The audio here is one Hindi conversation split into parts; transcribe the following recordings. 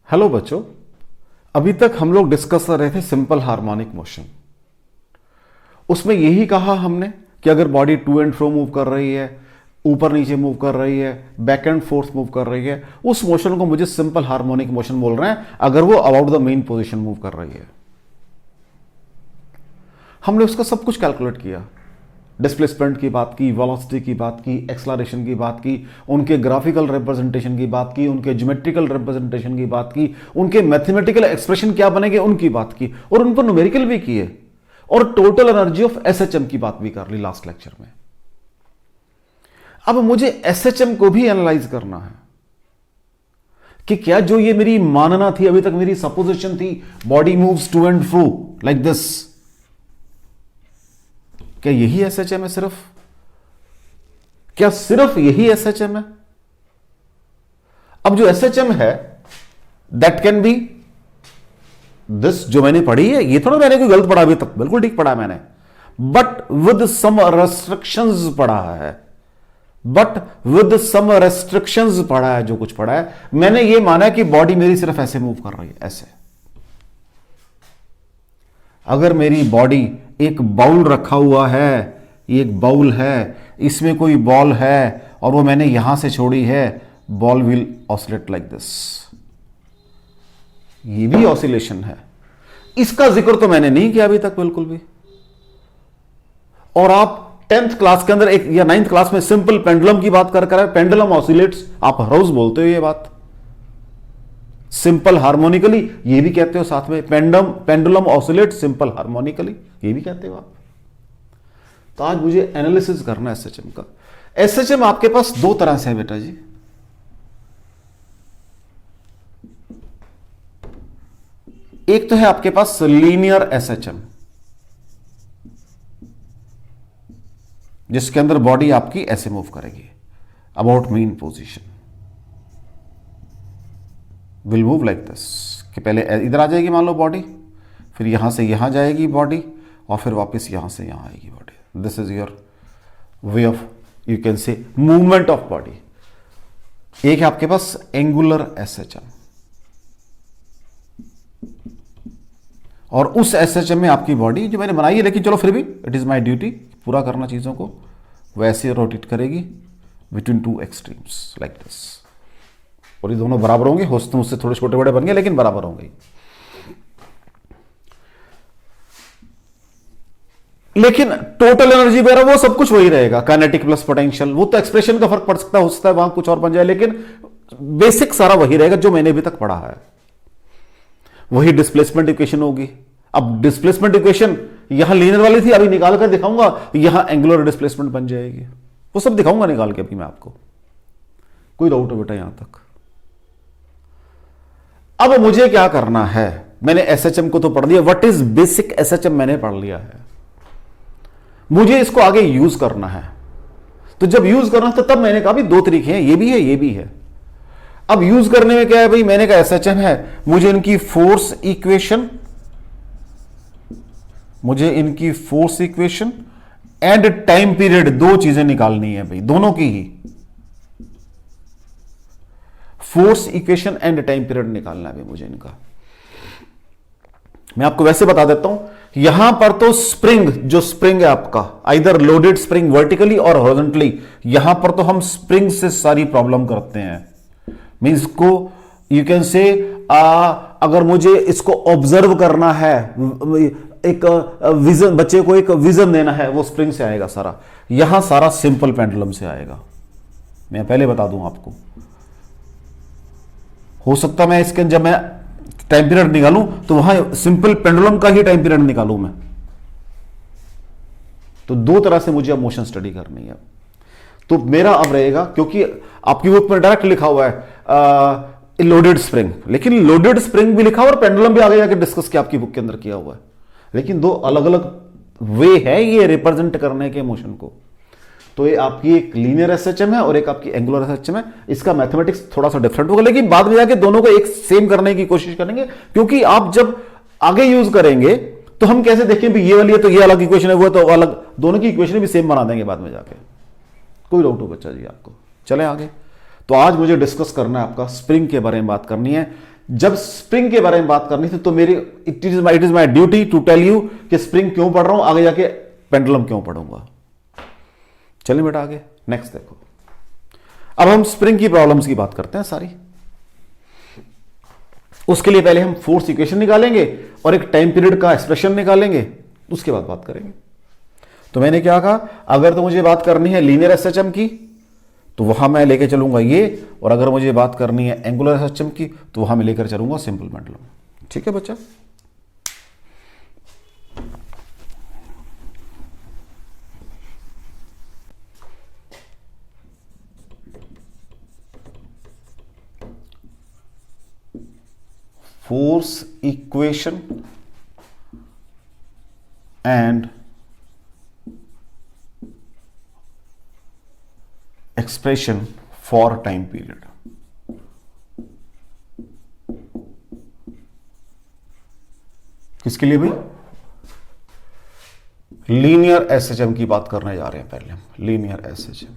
हेलो बच्चों, अभी तक हम लोग डिस्कस कर रहे थे सिंपल हार्मोनिक मोशन। उसमें यही कहा हमने कि अगर body to and fro move कर रही है, ऊपर नीचे मूव कर रही है, बैक एंड फोर्थ मूव कर रही है, उस मोशन को मुझे सिंपल हार्मोनिक मोशन बोल रहे हैं अगर वो about the main position move कर रही है। हमने उसका सब कुछ कैलकुलेट किया, डिस्प्लेसमेंट की बात की, वेलोसिटी की बात की, एक्सलरेशन की बात की, उनके ग्राफिकल रिप्रेजेंटेशन की बात की, उनके ज्योमेट्रिकल रिप्रेजेंटेशन की बात की, उनके मैथमेटिकल एक्सप्रेशन क्या बनेंगे उनकी बात की, और उन पर न्यूमेरिकल भी किए, और टोटल एनर्जी ऑफ एसएचएम की बात भी कर ली लास्ट लेक्चर में। अब मुझे एसएचएम को भी एनालाइज करना है कि क्या जो ये मेरी मानना थी, अभी तक मेरी सपोजिशन थी, body moves to and fro like this, क्या यही एसएचएम है? क्या सिर्फ यही एसएचएम है? अब जो एसएचएम है दैट कैन बी दिस, जो मैंने पढ़ी है, ये थोड़ा मैंने कोई गलत पढ़ा अभी तक, बिल्कुल ठीक पढ़ा मैंने, बट विद सम रेस्ट्रिक्शंस पढ़ा है, पढ़ा है। जो कुछ पढ़ा है मैंने ये माना है कि बॉडी मेरी सिर्फ ऐसे मूव कर रही है, ऐसे। अगर मेरी बॉडी, एक बाउल रखा हुआ है, ये एक बाउल है, इसमें कोई बॉल है और वो मैंने यहां से छोड़ी है, ball will oscillate like this. ये भी ऑसिलेशन है, इसका जिक्र तो मैंने नहीं किया अभी तक बिल्कुल भी। और आप 10th क्लास के अंदर एक या 9th क्लास में सिंपल पेंडुलम की बात कर पेंडुलम ऑसिलेट्स, आप हर रोज बोलते हो ये बात, सिंपल हार्मोनिकली, ये भी कहते हो साथ में, पेंडुलम ऑसिलेट सिंपल हार्मोनिकली, ये भी कहते हो आप। तो आज मुझे एनालिसिस करना है एसएचएम का। एसएचएम आपके पास दो तरह से है बेटा जी। एक तो है आपके पास लीनियर एसएचएम, जिसके अंदर बॉडी आपकी ऐसे मूव करेगी about main position, will move like this, कि पहले इधर आ जाएगी मान लो बॉडी, फिर यहां से यहां जाएगी बॉडी, और फिर वापस यहां से यहां आएगी body. This is your way of, you can से, मूवमेंट ऑफ बॉडी। एक है आपके पास एंगुलर एसएचएम, और उस एसएचएम में आपकी बॉडी जो मैंने बनाई है, लेकिन चलो फिर भी इट इज माई ड्यूटी पूरा करना चीजों को, वैसे रोटेट करेगी between two extremes like this, और ये दोनों बराबर होंगे। हो सकते मुझसे थोड़े छोटे बड़े बन गए, लेकिन बराबर होंगे। लेकिन टोटल एनर्जी वगैरह वो सब कुछ वही रहेगा, काइनेटिक प्लस पोटेंशियल, वो तो एक्सप्रेशन का फर्क पड़ सकता है, हो सकता है वहां कुछ और बन जाए, लेकिन बेसिक सारा वही रहेगा जो मैंने अभी तक पढ़ा है। वही डिस्प्लेसमेंट इक्वेशन होगी। अब डिस्प्लेसमेंट इक्वेशन यहां लीनियर वाली थी, अभी निकाल कर दिखाऊंगा, यहां एंगुलर डिस्प्लेसमेंट बन जाएगी, वो सब दिखाऊंगा निकाल के अभी मैं आपको। कोई डाउट है बेटा यहां तक? अब मुझे क्या करना है, मैंने एसएचएम को तो पढ़ लिया, व्हाट इज बेसिक एसएचएम मैंने पढ़ लिया है, मुझे इसको आगे यूज करना है। तो जब यूज करना तो तब मैंने कहा भी दो तरीके हैं, ये भी है ये भी है। अब यूज करने में क्या है भाई, मैंने कहा एसएचएम है, मुझे इनकी force equation and time period, दो चीजें निकालनी है भाई, दोनों की ही, force equation and time period निकालना है भाई मुझे इनका। मैं आपको वैसे बता देता हूं, यहां पर तो स्प्रिंग, जो स्प्रिंग है आपका, आइदर लोडेड स्प्रिंग वर्टिकली और हॉरिजॉन्टली, यहां पर तो हम स्प्रिंग से सारी प्रॉब्लम करते हैं। मींस को यू कैन से, अगर मुझे इसको ऑब्जर्व करना है, एक विजन, बच्चे को एक विजन देना है, वो स्प्रिंग से आएगा सारा, यहां सारा सिंपल पेंडुलम से आएगा। मैं पहले बता दूं आपको, हो सकता मैं इसके जब मैं टाइम पीरियड निकालूं तो वहां सिंपल पेंडुलम का ही टाइम पीरियड निकालूं मैं। तो दो तरह से मुझे अब मोशन स्टडी करनी है। तो मेरा अब रहेगा, क्योंकि आपकी बुक में डायरेक्ट लिखा हुआ है लोडेड स्प्रिंग, लेकिन लोडेड स्प्रिंग भी लिखा हुआ और पेंडुलम भी आगे जाके डिस्कस किया आपकी बुक के अंदर किया हुआ है, लेकिन दो अलग अलग वे है ये रिप्रेजेंट करने के मोशन को। तो ये आपकी एक लीनियर एसएचएम है और एक आपकी एंगुलर एसएचएम है। इसका मैथमेटिक्स थोड़ा सा डिफरेंट होगा, लेकिन बाद में जाके दोनों को एक सेम करने की कोशिश करेंगे, क्योंकि आप जब आगे यूज करेंगे तो हम कैसे देखें भी ये वाली है तो ये अलग इक्वेशन है, वो तो अलग, दोनों की इक्वेशन भी सेम बना देंगे बाद में जाके। कोई डाउट हो बच्चा जी आपको? चले आगे। तो आज मुझे डिस्कस करना है आपका स्प्रिंग के बारे में बात करनी है जब स्प्रिंग के बारे में बात करनी थी तो मेरी it is my duty to tell you कि स्प्रिंग क्यों पढ़ रहा हूं, आगे जाके पेंडुलम क्यों पढ़ूंगा। चलिए बेटा आगे नेक्स्ट देखो। अब हम स्प्रिंग की प्रॉब्लम्स की बात करते हैं सारी। उसके लिए पहले हम फोर्स इक्वेशन निकालेंगे और एक टाइम पीरियड का एक्सप्रेशन निकालेंगे, उसके बाद बात करेंगे। तो मैंने क्या कहा, अगर तो मुझे बात करनी है लीनियर एसएचएम की तो वहां मैं लेकर चलूंगा ये, और अगर मुझे बात करनी है एंगुलर एसएचएम की तो वहां मैं लेकर चलूंगा सिंपल पेंडुलम। ठीक है बच्चा। Force equation and expression for time period. किसके लिए भाई? लीनियर एसएचएम की बात करने जा रहे हैं पहले हम, linear SHM.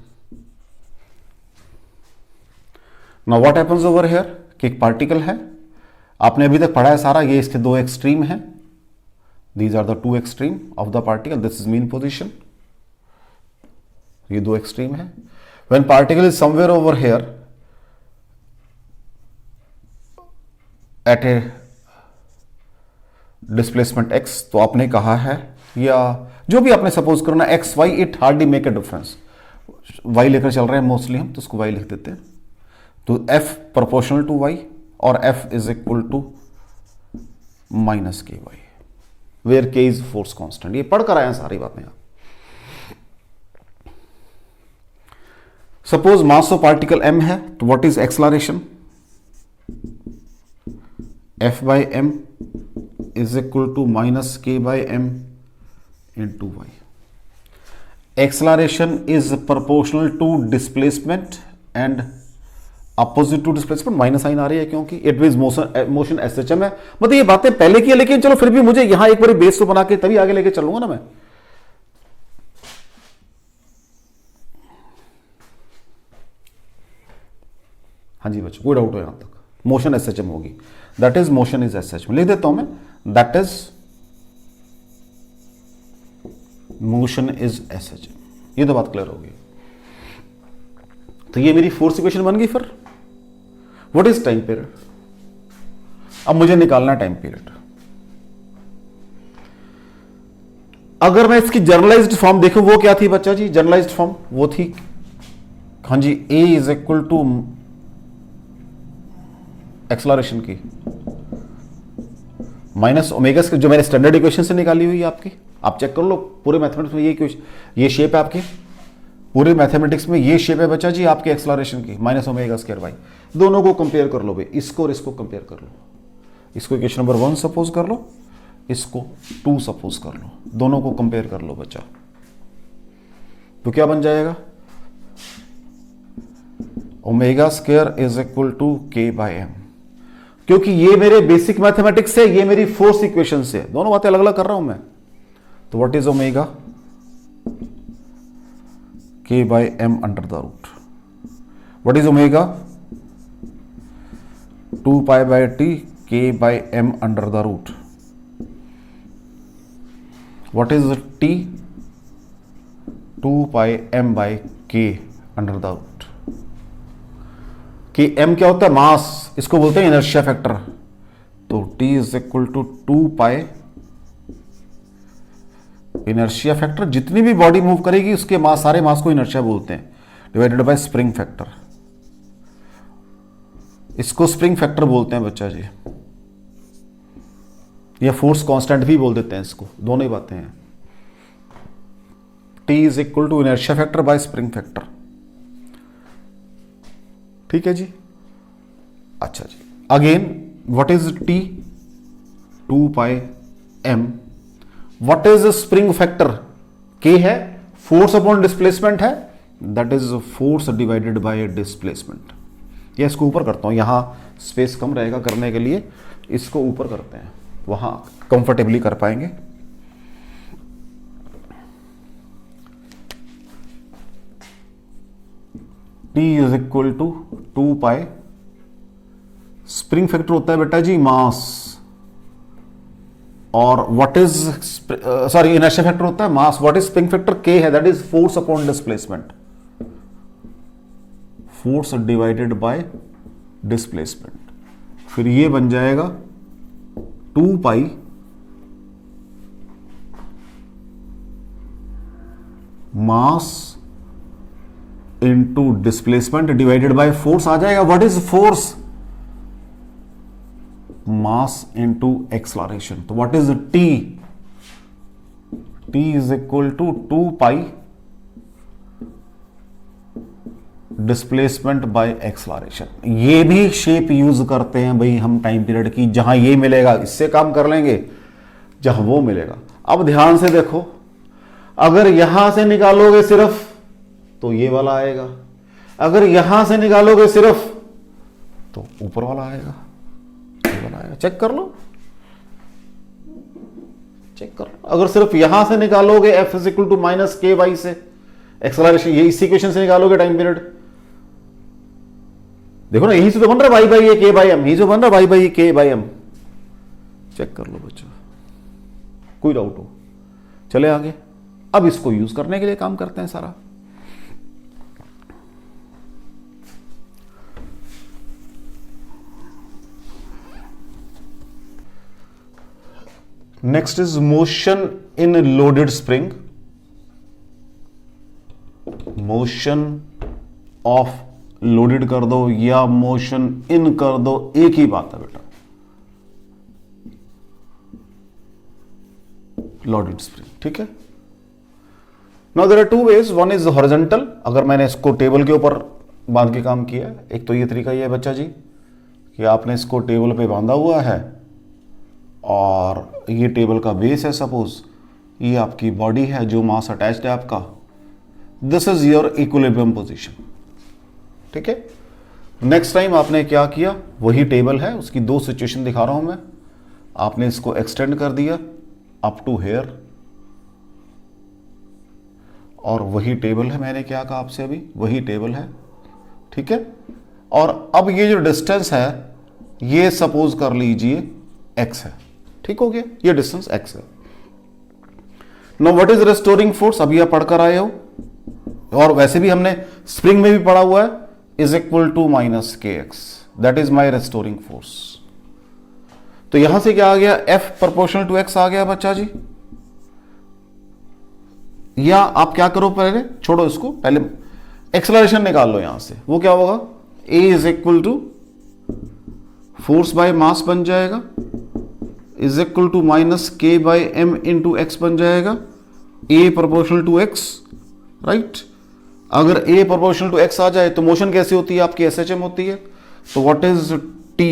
Now what happens over here कि एक पार्टिकल है, आपने अभी तक पढ़ा है सारा, ये इसके दो एक्सट्रीम हैं, these are the two extreme of the particle, this is mean position, ये दो एक्सट्रीम है। When particle is somewhere over here at a displacement x, तो आपने कहा है, या जो भी आपने सपोज करना x y, it hardly make a difference, y लेकर चल रहे हैं मोस्टली हम, तो उसको y लिख देते हैं। तो f प्रोपोर्शनल टू y और f is equal to minus के y, where k is force constant. ये पढ़ कर आए हैं सारी बातें आप। Suppose mass of particle m है, तो what is acceleration? f by m is equal to minus k by m into y. Acceleration is proportional to displacement and opposite to displacement, minus sign आ रही है क्योंकि इट इज मोशन एसएचएम है। मतलब ये बातें पहले की है, लेकिन चलो फिर भी मुझे यहां एक बार बेस तो बना के तभी आगे लेके चलूंगा ना मैं। हाँ जी बच्चों, कोई डाउट हो यहां तक? मोशन एसएचएम होगी, that is motion is SHM, लिख देता हूं मैं, that is motion is SHM. ये तो बात क्लियर होगी। तो ये मेरी फोर्स इक्वेशन बन गई। फिर व्हाट इज टाइम पीरियड? अब मुझे निकालना टाइम पीरियड। अगर मैं इसकी जर्नलाइज्ड फॉर्म देखूं, वो क्या थी बच्चा जी? जर्नलाइज्ड फॉर्म वो थी, हाँ जी, ए इज इक्वल टू एक्सलरेशन की माइनस ओमेगा, जो मैंने स्टैंडर्ड इक्वेशन से निकाली हुई है आपकी, आप चेक कर लो पूरे मैथमेटिक्स में। ये शेप है आपकी, पूरे मैथमेटिक्स में ये शेप है बच्चा जी आपके एक्सलरेशन की, माइनस ओमेगा स्क्वायर बाई। दोनों को कंपेयर कर लो भाई, इसको और इसको कंपेयर कर लो। इसको इक्वेशन नंबर 1 सपोज कर लो, इसको 2 सपोज कर लो, दोनों को कंपेयर कर लो बच्चा। तो क्या बन जाएगा? Omega square is equal to K by M. क्योंकि ये मेरे बेसिक मैथमेटिक्स है, ये मेरी फोर्स इक्वेशन से, दोनों बातें अलग अलग कर रहा हूं मैं। तो what is omega? K by M under the root. What is omega? 2 pi by t k by M under the root. What is t? 2 pi m by k under the root. कि m क्या होता है? मास, इसको बोलते हैं इनर्शिया फैक्टर। तो t is equal to 2 pi inertia factor, जितनी भी बॉडी मूव करेगी उसके मास, सारे मास को इनर्शिया बोलते हैं, डिवाइडेड बाय स्प्रिंग फैक्टर। इसको स्प्रिंग फैक्टर बोलते हैं बच्चा जी, या फोर्स कांस्टेंट भी बोल देते हैं इसको, दोनों ही बातें हैं। t is equal to inertia factor by spring factor. ठीक है जी। अच्छा जी, again what is t? 2 pi m. What is spring factor? K है, फोर्स अपॉन डिस्प्लेसमेंट है, that is force divided by displacement. या इसको ऊपर करता हूं, यहां स्पेस कम रहेगा करने के लिए, इसको ऊपर करते हैं, वहां कंफर्टेबली कर पाएंगे। T is equal to 2 pi spring factor होता है बेटा जी मास, और what is sorry inertia factor होता है mass, what is spring factor, k है, that is force upon displacement, force divided by displacement. फिर ये बन जाएगा 2 pi mass into displacement divided by force आ जाएगा। What is force, mass into acceleration. तो what is t, t is equal to 2 pi displacement by acceleration. ये भी शेप यूज करते हैं भाई हम टाइम पीरियड की, जहां ये मिलेगा इससे काम कर लेंगे, जहां वो मिलेगा। अब ध्यान से देखो, अगर यहां से निकालोगे सिर्फ तो ये वाला आएगा, अगर यहां से निकालोगे सिर्फ तो ऊपर वाला आएगा, ये वाला आएगा। चेक कर लो, चेक कर लो। अगर सिर्फ यहां से निकालोगे F is equal to minus के वाई से एक्सलरेशन, ये इसी इक्वेशन से निकालोगे टाइम पीरियड, देखो ना यही से तो बन रहा है वाई बाई ए के बाई एम, यही जो बन रहा है वाई बाई ए के बाई एम। चेक कर लो बच्चों, कोई डाउट हो चले आगे। अब इसको यूज करने के लिए काम करते हैं सारा। Next is motion in loaded spring, motion of loaded कर दो या मोशन इन कर दो, एक ही बात है बेटा, लोडेड स्प्रिंग। ठीक है, now there are 2 ways, one is horizontal, अगर मैंने इसको टेबल के ऊपर बांध के काम किया, एक तो ये तरीका ये है बच्चा जी कि आपने इसको टेबल पे बांधा हुआ है और ये टेबल का बेस है, सपोज ये आपकी बॉडी है जो मास अटैच्ड है आपका, this is your equilibrium position. ठीक है, नेक्स्ट टाइम आपने क्या किया, वही टेबल है, उसकी 2 सिचुएशन दिखा रहा हूं मैं। आपने इसको एक्सटेंड कर दिया अप टू हेयर, और वही टेबल है, मैंने क्या कहा आपसे अभी, वही टेबल है। ठीक है, और अब ये जो डिस्टेंस है ये सपोज कर लीजिए x है। ठीक हो गया, ये डिस्टेंस x है। Now what is restoring force, अभी आप पढ़कर आए हो और वैसे भी हमने स्प्रिंग में भी पढ़ा हुआ है, इज इक्वल टू माइनस के x, that is my restoring force. तो यहां से क्या आ गया, F प्रोपोर्शनल टू x आ गया बच्चा जी। या आप क्या करो, पहले छोड़ो इसको, पहले एक्सलरेशन निकाल लो यहां से, वो क्या होगा, A is equal to force by mass बन जाएगा, is equal to minus K by M into X बन जाएगा, A proportional to x, right. अगर A प्रोपोर्शनल टू x आ जाए तो मोशन कैसी होती है आपकी, SHM होती है। तो what is T,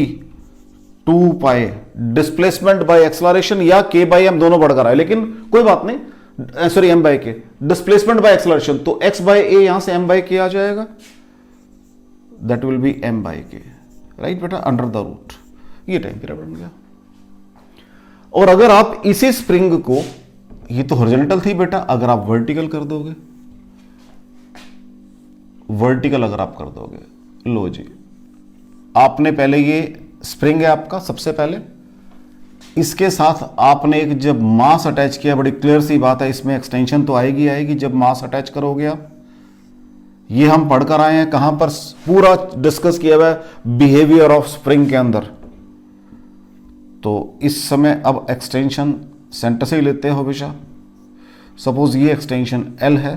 2 pi displacement by acceleration, या K बाई एम दोनों बढ़कर आए, लेकिन कोई बात नहीं, सॉरी M बाई के, डिस्प्लेसमेंट बाय एक्सलरेशन, तो x बाय A यहां से M बाई के आ जाएगा, that will B M by के, राइट बेटा, अंडर द रूट। ये टाइम पीरियड बन गया। और अगर आप इसी स्प्रिंग को, ये तो हॉरिजॉन्टल थी बेटा, अगर आप वर्टिकल कर दोगे, वर्टिकल अगर आप कर दोगे, लो जी, आपने पहले ये स्प्रिंग है आपका, सबसे पहले इसके साथ आपने एक जब मास अटैच किया, बड़ी क्लियर सी बात है, इसमें एक्सटेंशन तो आएगी आएगी जब मास अटैच करोगे आप। ये हम पढ़कर आए हैं कहां पर, पूरा डिस्कस किया हुआ है बिहेवियर ऑफ स्प्रिंग के अंदर। तो इस समय अब एक्सटेंशन सेंटर से ही लेते हैं हमेशा। सपोज ये एक्सटेंशन L है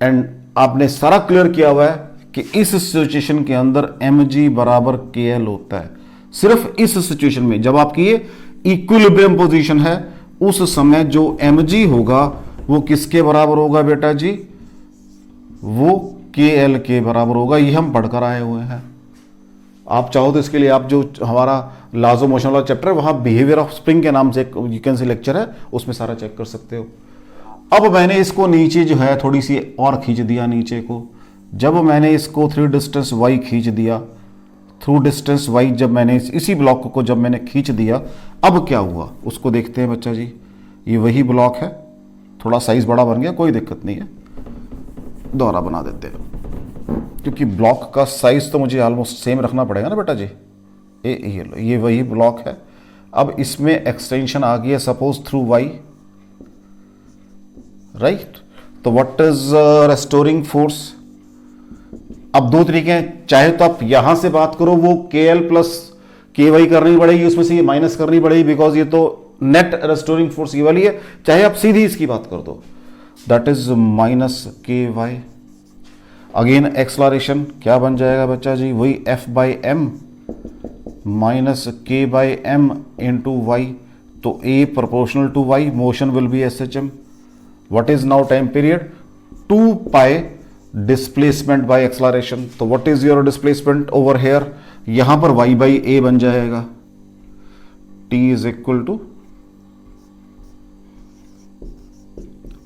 एंड आपने सारा क्लियर किया हुआ है कि इस सिचुएशन के अंदर mg बराबर KL होता है। सिर्फ इस सिचुएशन में जब आपकी ये इक्विलिब्रियम पोजीशन है, उस समय जो mg होगा वो किसके बराबर होगा बेटा जी, वो KL के बराबर होगा। ये हम पढ़कर आए हुए हैं। आप चाहो तो इसके लिए आप जो हमारा लॉज ऑफ मोशन वाला चैप्टर है, वहां बिहेवियर ऑफ स्प्रिंग के नाम से एक यू कैन सी लेक्चर है, उसमें सारा चेक कर सकते हो। अब मैंने इसको नीचे जो है थोड़ी सी और खींच दिया नीचे को। जब मैंने इसको थ्रू डिस्टेंस y खींच दिया, थ्रू डिस्टेंस y जब मैंने इसी ब्लॉक को जब मैंने खींच दिया, अब क्या हुआ उसको देखते हैं बच्चा जी। ये वही ब्लॉक है, थोड़ा साइज बड़ा बन गया, कोई दिक्कत नहीं है, दोहरा बना देते हैं, क्योंकि ब्लॉक का साइज तो मुझे ऑलमोस्ट सेम रखना पड़ेगा ना बेटा जी। ये लो, ये वही ब्लॉक है। अब इसमें एक्सटेंशन आ गई है सपोज थ्रू वाई, राइट। तो व्हाट इज रेस्टोरिंग फोर्स? अब दो तरीके हैं, चाहे तो आप यहां से बात करो, वो के एल प्लस के वाई करनी पड़ेगी, उसमें से ये माइनस करनी पड़ेगी बिकॉज ये तो नेट रेस्टोरिंग फोर्स ये वाली है, चाहे आप सीधी इसकी बात कर दो, दैट इज माइनस के वाई। अगेन एक्सलरेशन क्या बन जाएगा बच्चा जी? वही f by m minus k by m into y. तो a proportional to y, motion will be S H M. What is now time period? 2 pi displacement by acceleration. तो what is your displacement over here? यहां पर y बाई ए बन जाएगा, t is equal to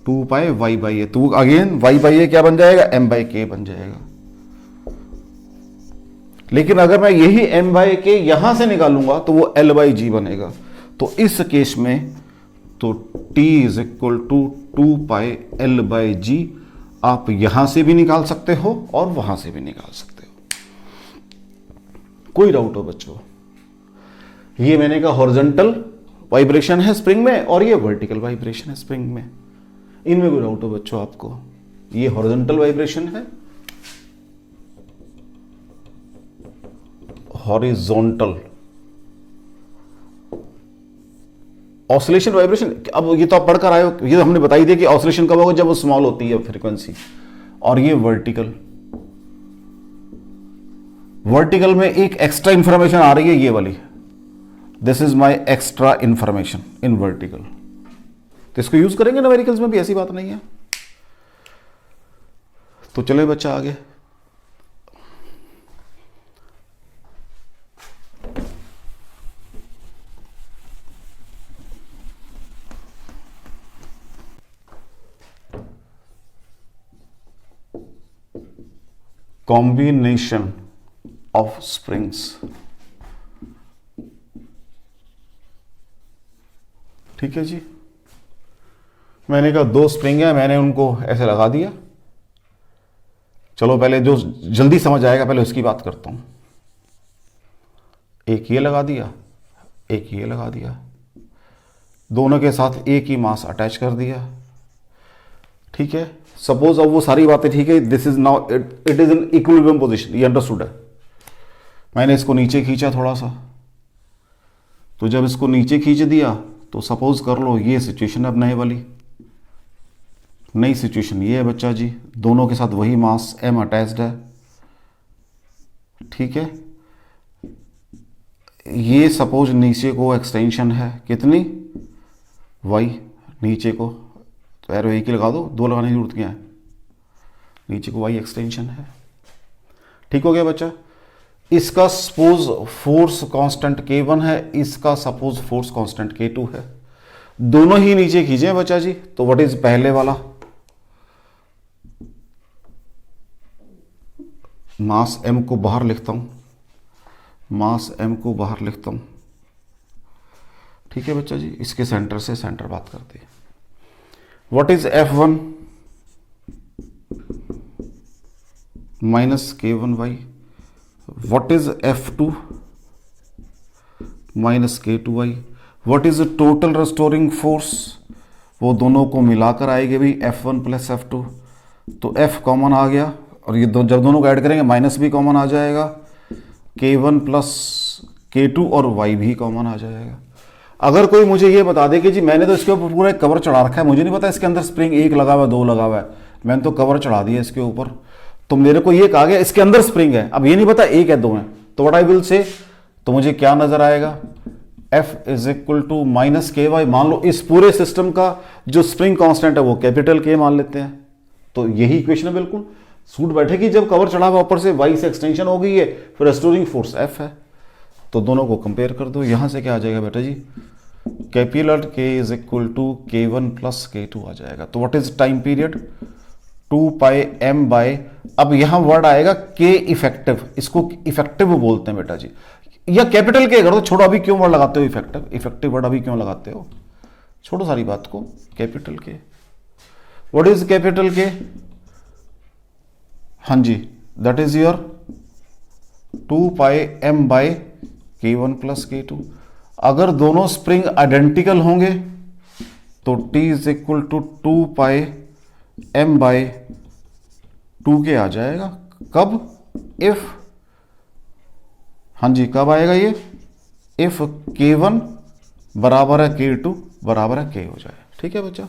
2 pi y by ए। तो अगेन y बाई ए क्या बन जाएगा? m बाई के बन जाएगा। लेकिन अगर मैं यही m बाई के यहां से निकालूंगा तो वो l बाई जी बनेगा। तो इस केस में तो t is equal to 2 pi l by g आप यहां से भी निकाल सकते हो और वहां से भी निकाल सकते हो। कोई डाउट हो बच्चों? ये मैंने कहा हॉरिजॉन्टल वाइब्रेशन है स्प्रिंग में और ये वर्टिकल वाइब्रेशन है स्प्रिंग में। इनमें कोई डाउट हो बच्चों आपको? ये हॉरिजॉन्टल वाइब्रेशन है, हॉरिजॉन्टल ऑसिलेशन वाइब्रेशन। अब ये तो आप पढ़कर आए हो, ये तो हमने बताई दिया कि ऑसिलेशन कब होगा? जब वो स्मॉल होती है फ्रीक्वेंसी। और ये वर्टिकल, वर्टिकल में एक एक्स्ट्रा इंफॉर्मेशन आ रही है ये वाली, this is my extra information in vertical. तो इसको यूज करेंगे न्यूमेरिकल्स में भी, ऐसी बात नहीं है। तो चले बच्चा आगे। Combination of springs. ठीक है जी, मैंने कहा 2 स्प्रिंग है, मैंने उनको ऐसे लगा दिया। चलो पहले जो जल्दी समझ आएगा पहले उसकी बात करता हूं। एक ये लगा दिया, एक ये लगा दिया, दोनों के साथ एक ही मास अटैच कर दिया। ठीक है, सपोज अब वो सारी बातें ठीक है, this is now it is in equilibrium position, ये अंडरस्टूड है। मैंने इसको नीचे खींचा थोड़ा सा, तो जब इसको नीचे खींच दिया तो सपोज कर लो ये सिचुएशन अब नए वाली, नई सिचुएशन ये है बच्चा जी, दोनों के साथ वही मास m अटैच्ड है। ठीक है, ये सपोज नीचे को एक्सटेंशन है कितनी y, नीचे को तो एरो एक ही लगा दो, 2 लगाने की जरूरत क्या है, नीचे को y एक्सटेंशन है। ठीक हो गया बच्चा। इसका सपोज फोर्स कांस्टेंट K1 है, इसका सपोज फोर्स कांस्टेंट K2 है, दोनों ही नीचे खींचे बच्चा जी। तो व्हाट इज पहले वाला? मास m को बाहर लिखता हूं, मास m को बाहर लिखता हूं। ठीक है बच्चा जी, इसके सेंटर से सेंटर बात करते हैं। What is F1 minus K1y, what is F2 minus K2y, what is total restoring force? वो दोनों को मिलाकर आएगी भाई F1 प्लस F2। तो F कॉमन आ गया और ये जब दोनों को ऐड करेंगे माइनस भी कॉमन आ जाएगा, K1 प्लस K2 और y भी कॉमन आ जाएगा। अगर कोई मुझे ये बता दे कि जी मैंने तो इसके ऊपर पूरा एक कवर चढ़ा रखा है, मुझे नहीं पता इसके अंदर स्प्रिंग 1 लगा हुआ है 2 लगा हुआ है, मैंने तो कवर चढ़ा दिया इसके ऊपर, तो मेरे को ये कहा गया इसके अंदर स्प्रिंग है, अब ये नहीं पता 1 है 2 है, तो व्हाट आई विल से, तो मुझे क्या नजर आएगा? F is equal to minus के वाई। मान लो इस पूरे सिस्टम का जो स्प्रिंग कांस्टेंट है वो कैपिटल K मान लेते हैं, तो यही इक्वेशन है, बिल्कुल सूट बैठेगी। जब कवर चढ़ा हुआ ऊपर से y से एक्सटेंशन हो गई है, फिर रेस्टोरिंग फोर्स F है, तो दोनों को कंपेयर कर दो। यहां से क्या आ जाएगा बेटा जी? Capital K is equal to K1 plus K2 आ जाएगा। तो what is time period? 2 pi m by, अब यहां वर्ड आएगा K इफेक्टिव, इसको इफेक्टिव बोलते हैं बेटा जी, या कैपिटल K कर दो, छोड़ो अभी क्यों वर्ड लगाते हो इफेक्टिव, इफेक्टिव वर्ड अभी क्यों लगाते हो, छोड़ो सारी बात को, capital K। What is capital K? हाँ जी, that is your 2 pi m by K1 plus K2। अगर दोनों स्प्रिंग आइडेंटिकल होंगे तो T is equal to 2 pi m by 2K आ जाएगा। कब? इफ, हाँ जी, कब आएगा ये? इफ K1 बराबर है K2 बराबर है K हो जाए। ठीक है बच्चा,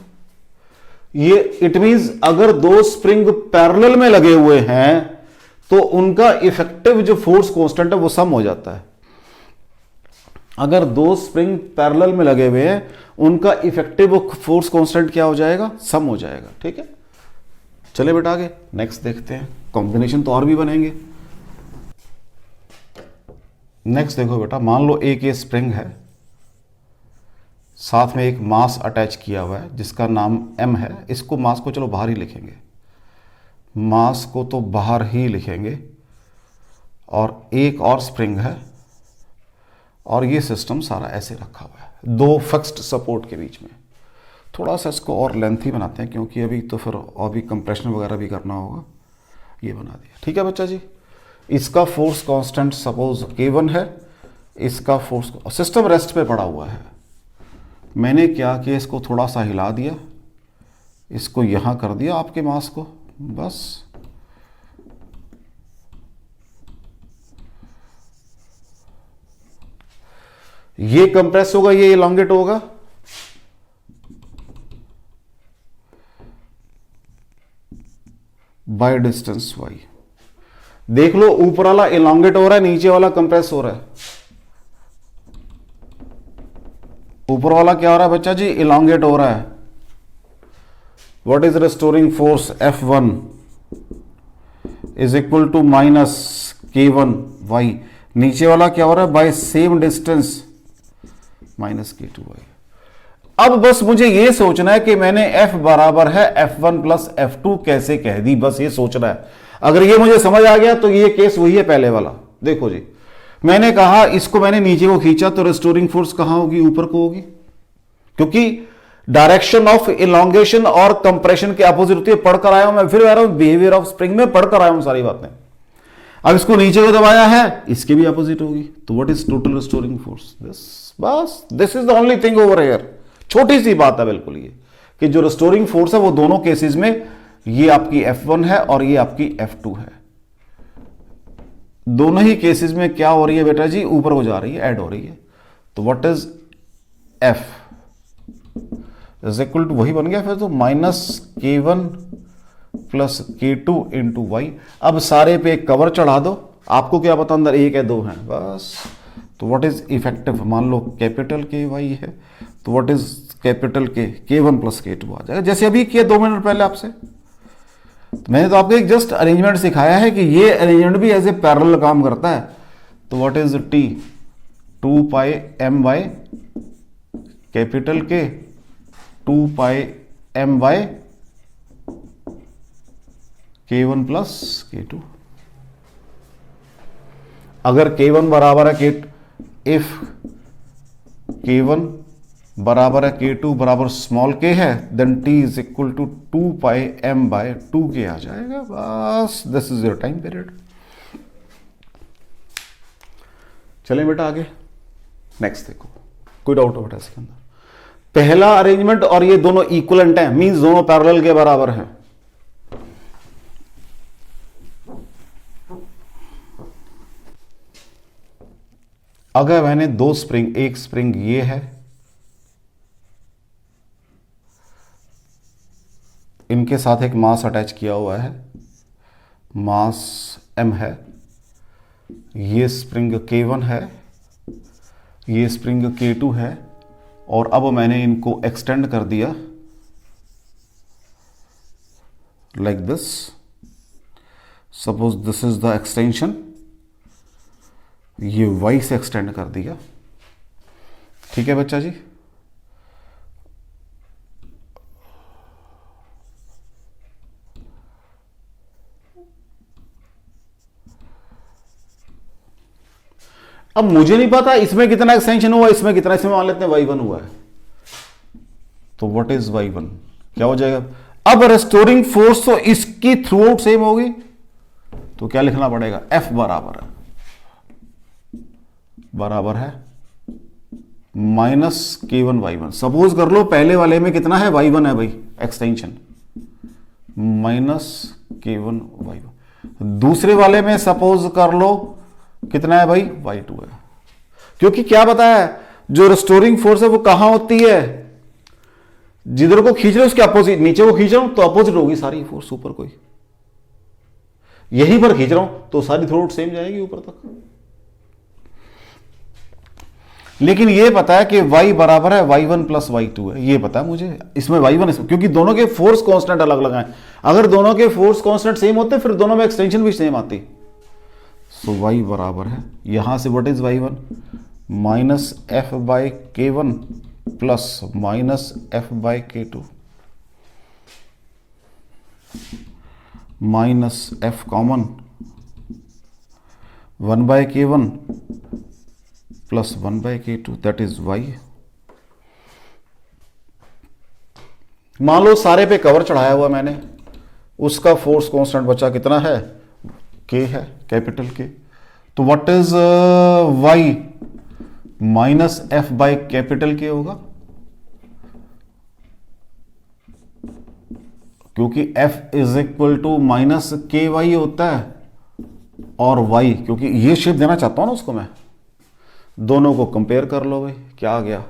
ये इट मींस अगर दो स्प्रिंग पैरेलल में लगे हुए हैं तो उनका इफेक्टिव जो फोर्स कांस्टेंट है वो सम हो जाता है। अगर दो स्प्रिंग पैरेलल में लगे हुए हैं उनका इफेक्टिव फोर्स कांस्टेंट क्या हो जाएगा? सम हो जाएगा। ठीक है, चले बेटा आगे नेक्स्ट देखते हैं। कॉम्बिनेशन तो और भी बनेंगे। नेक्स्ट देखो बेटा, मान लो एक ये स्प्रिंग है, साथ में एक मास अटैच किया हुआ है जिसका नाम m है। इसको मास को चलो बाहर ही लिखेंगे, मास को तो बाहर ही लिखेंगे। और एक और स्प्रिंग है और ये सिस्टम सारा ऐसे रखा हुआ है दो फिक्स्ड सपोर्ट के बीच में। थोड़ा सा इसको और लेंथी बनाते हैं क्योंकि अभी तो फिर और भी कंप्रेशन वगैरह भी करना होगा। ये बना दिया। ठीक है बच्चा जी, इसका फोर्स कांस्टेंट सपोज K1 है, इसका फोर्स, सिस्टम रेस्ट पे पड़ा हुआ है। मैंने क्या किया, इसको थोड़ा सा हिला दिया, इसको यहां कर दिया आपके मास को, बस। ये कंप्रेस होगा, ये इलांगेट होगा। By distance y। देख लो, ऊपर वाला इलांगेट हो रहा है, नीचे वाला कंप्रेस हो रहा है। ऊपर वाला क्या हो रहा है बच्चा जी? इलांगेट हो रहा है। What is restoring force? F1 is equal to minus K1 y। नीचे वाला क्या हो रहा है? By same distance minus K2 y। अब बस मुझे ये सोचना है कि मैंने F बराबर है F1 प्लस F2 कैसे कह दी, बस ये सोचना है। अगर ये मुझे समझ आ गया तो ये केस वही है पहले वाला। देखो जी, मैंने कहा इसको मैंने नीचे को खींचा तो रेस्टोरिंग फोर्स कहां होगी? ऊपर को होगी, क्योंकि डायरेक्शन ऑफ इलॉन्गेशन और कंप्रेशन के अपोजिट होती है। पढ़कर आया हूं मैं, फिर आ रहा हूं बिहेवियर ऑफ स्प्रिंग में पढ़कर आया हूं सारी बातें। अब इसको नीचे को दबाया है, इसके भी अपोजिट होगी, तो what is total restoring force? बस this is the only thing over here. छोटी सी बात है बिल्कुल ये, कि जो रेस्टोरिंग फोर्स है वो दोनों केसेस में ये आपकी F1 है और ये आपकी F2 है। दोनों ही केसेस में क्या हो रही है बेटा जी? ऊपर को जा रही है, ऐड हो रही है। तो what is F is equal to, वही बन गया फिर तो, minus K1 plus K2 into Y. अब सारे पे एक कवर चढ़ा दो, आपको क्या पता अंदर एक है दो है, बस। तो व्हाट इज इफेक्टिव? मान लो कैपिटल के वाई है, तो व्हाट इज कैपिटल के? K1 प्लस K2 आ जाएगा, जैसे अभी किया 2 मिनट पहले आपसे। तो मैंने तो आपको एक जस्ट अरेंजमेंट सिखाया है कि ये अरेंजमेंट भी एज ए पैरेलल काम करता है। तो what is T? 2 pi m by capital K 2 pi m by K1 plus K2। अगर K1 बराबर है इफ K1 बराबर है K2 बराबर स्मॉल k है, then T is equal to 2 pi m by 2K आ जाएगा, बस। This is your time period. चलें बेटा आगे, नेक्स्ट देखो, कोई डाउट हो बेटा इसके अंदर? पहला अरेंजमेंट और ये दोनों इक्वलेंट हैं, मींस दोनों पैरेलल के बराबर हैं। अगर मैंने दो स्प्रिंग, एक स्प्रिंग ये है, इनके साथ एक मास अटैच किया हुआ है, मास m है, ये स्प्रिंग K1 है, ये स्प्रिंग K2 है, और अब मैंने इनको एक्सटेंड कर दिया like this. Suppose this is the extension, ये y से एक्सटेंड कर दिया। ठीक है बच्चा जी, अब मुझे नहीं पता इसमें कितना एक्सटेंशन हुआ, इसमें कितना, इसमें मान लेते हैं y1 हुआ है, तो व्हाट इज y1? क्या हो जाएगा? अब रेस्टोरिंग फोर्स तो इसकी थ्रू आउट सेम होगी, तो क्या लिखना पड़ेगा? F बराबर है बराबर है माइनस K1Y1। सपोज कर लो पहले वाले में कितना है, Y1 है भाई, एक्सटेंशन माइनस K1Y1। दूसरे वाले में सपोज कर लो कितना है भाई, Y2 है। क्योंकि क्या पता है, जो रिस्टोरिंग फोर्स है वो कहां होती है, जिधर को खींच रहे हो उसके अपोजिट, नीचे को खींच रहा हूं तो अपोजिट होगी सारी फोर्स ऊपर कोई, यहीं पर खींच रहा हूं तो सारी थ्रोट सेम जाएगी ऊपर तक। लेकिन ये पता है कि y बराबर है y1 प्लस y2 है, ये पता है मुझे, इसमें y1 इसमें, क्योंकि दोनों के फोर्स कांस्टेंट अलग अलग हैं। अगर दोनों के फोर्स कांस्टेंट सेम होते फिर दोनों में एक्सटेंशन भी सेम आती। सो y बराबर है, यहां से what is y1 minus F by K1 plus minus F by K2 minus F common 1 by K1 plus 1 by K2 that is y। मान लो सारे पे कवर चढ़ाया हुआ मैंने, उसका फोर्स कांस्टेंट बचा कितना है, K है, कैपिटल K। तो what is y minus F by capital K होगा, क्योंकि f is equal to minus KY होता है, और y क्योंकि ये शेप देना चाहता हूं ना उसको मैं, दोनों को कंपेयर कर लो भाई, क्या आ गया